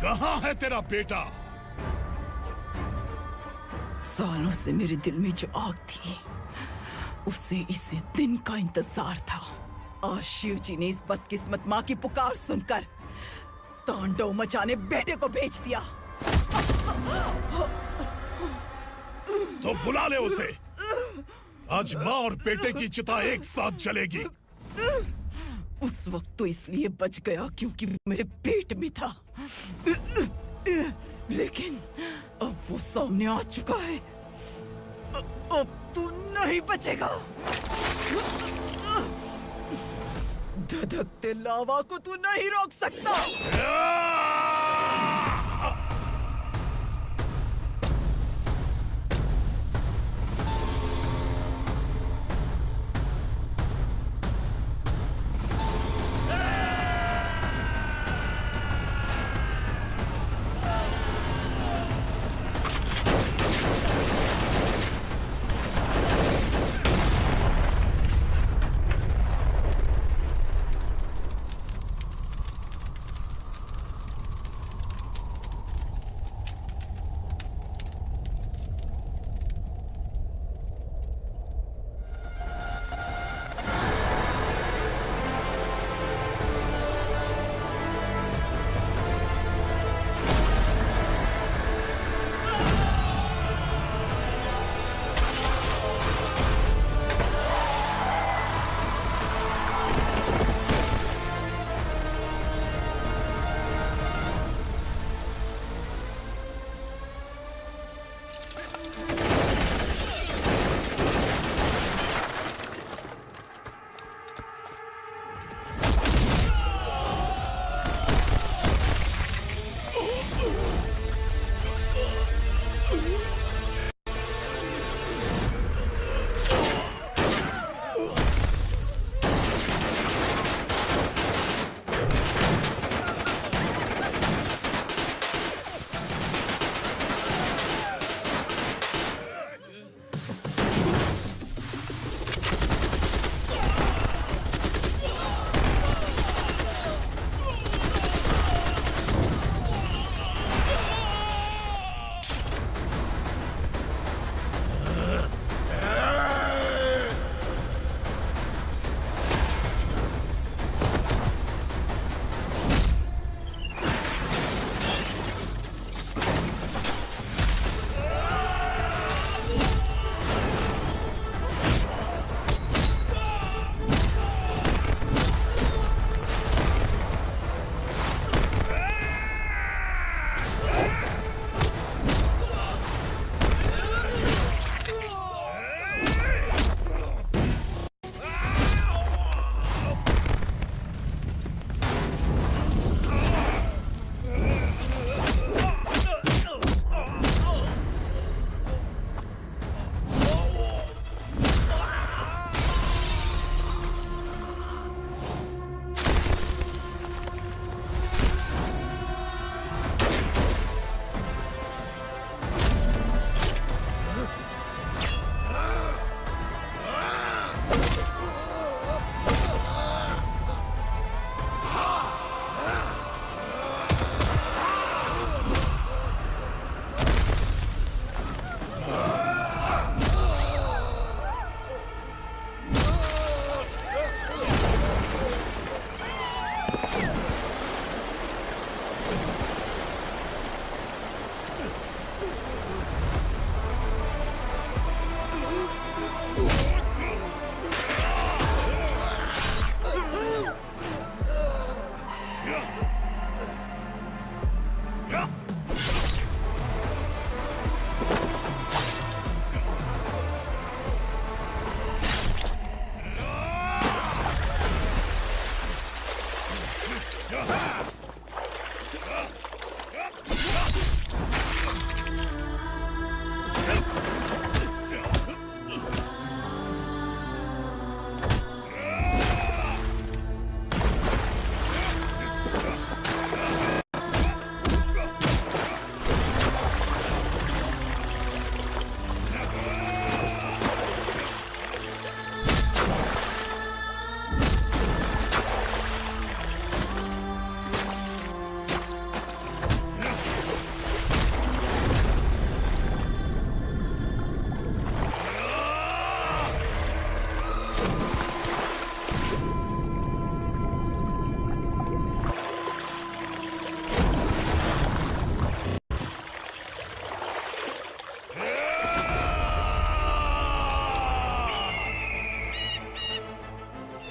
कहाँ है तेरा बेटा? सालों से मेरे दिल में जो आग थी, उसे इसी दिन का इंतजार था। आज शिव जी ने इस बदकिस्मत माँ की पुकार सुनकर तांडव मचाने बेटे को भेज दिया। तो बुला ले उसे। आज माँ और बेटे की चिता एक साथ जलेगी। उस वक्त तो इसलिए बच गया क्योंकि वो मेरे पेट में था, लेकिन अब वो सामने आ चुका है। अब तू नहीं बचेगा। धधकते लावा को तू नहीं रोक सकता।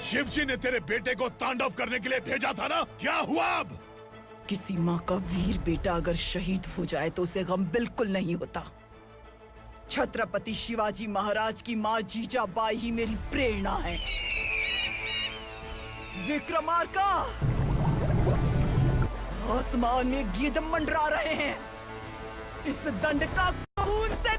शिवजी ने तेरे बेटे को तांडव करने के लिए भेजा था ना, क्या हुआ अब? किसी माँ का वीर बेटा अगर शहीद हो जाए तो उसे गम बिल्कुल नहीं होता। छत्रपति शिवाजी महाराज की माँ जीजाबाई ही मेरी प्रेरणा है। विक्रमार्का, आसमान में गीत मंडरा रहे हैं। इस दंड का खून से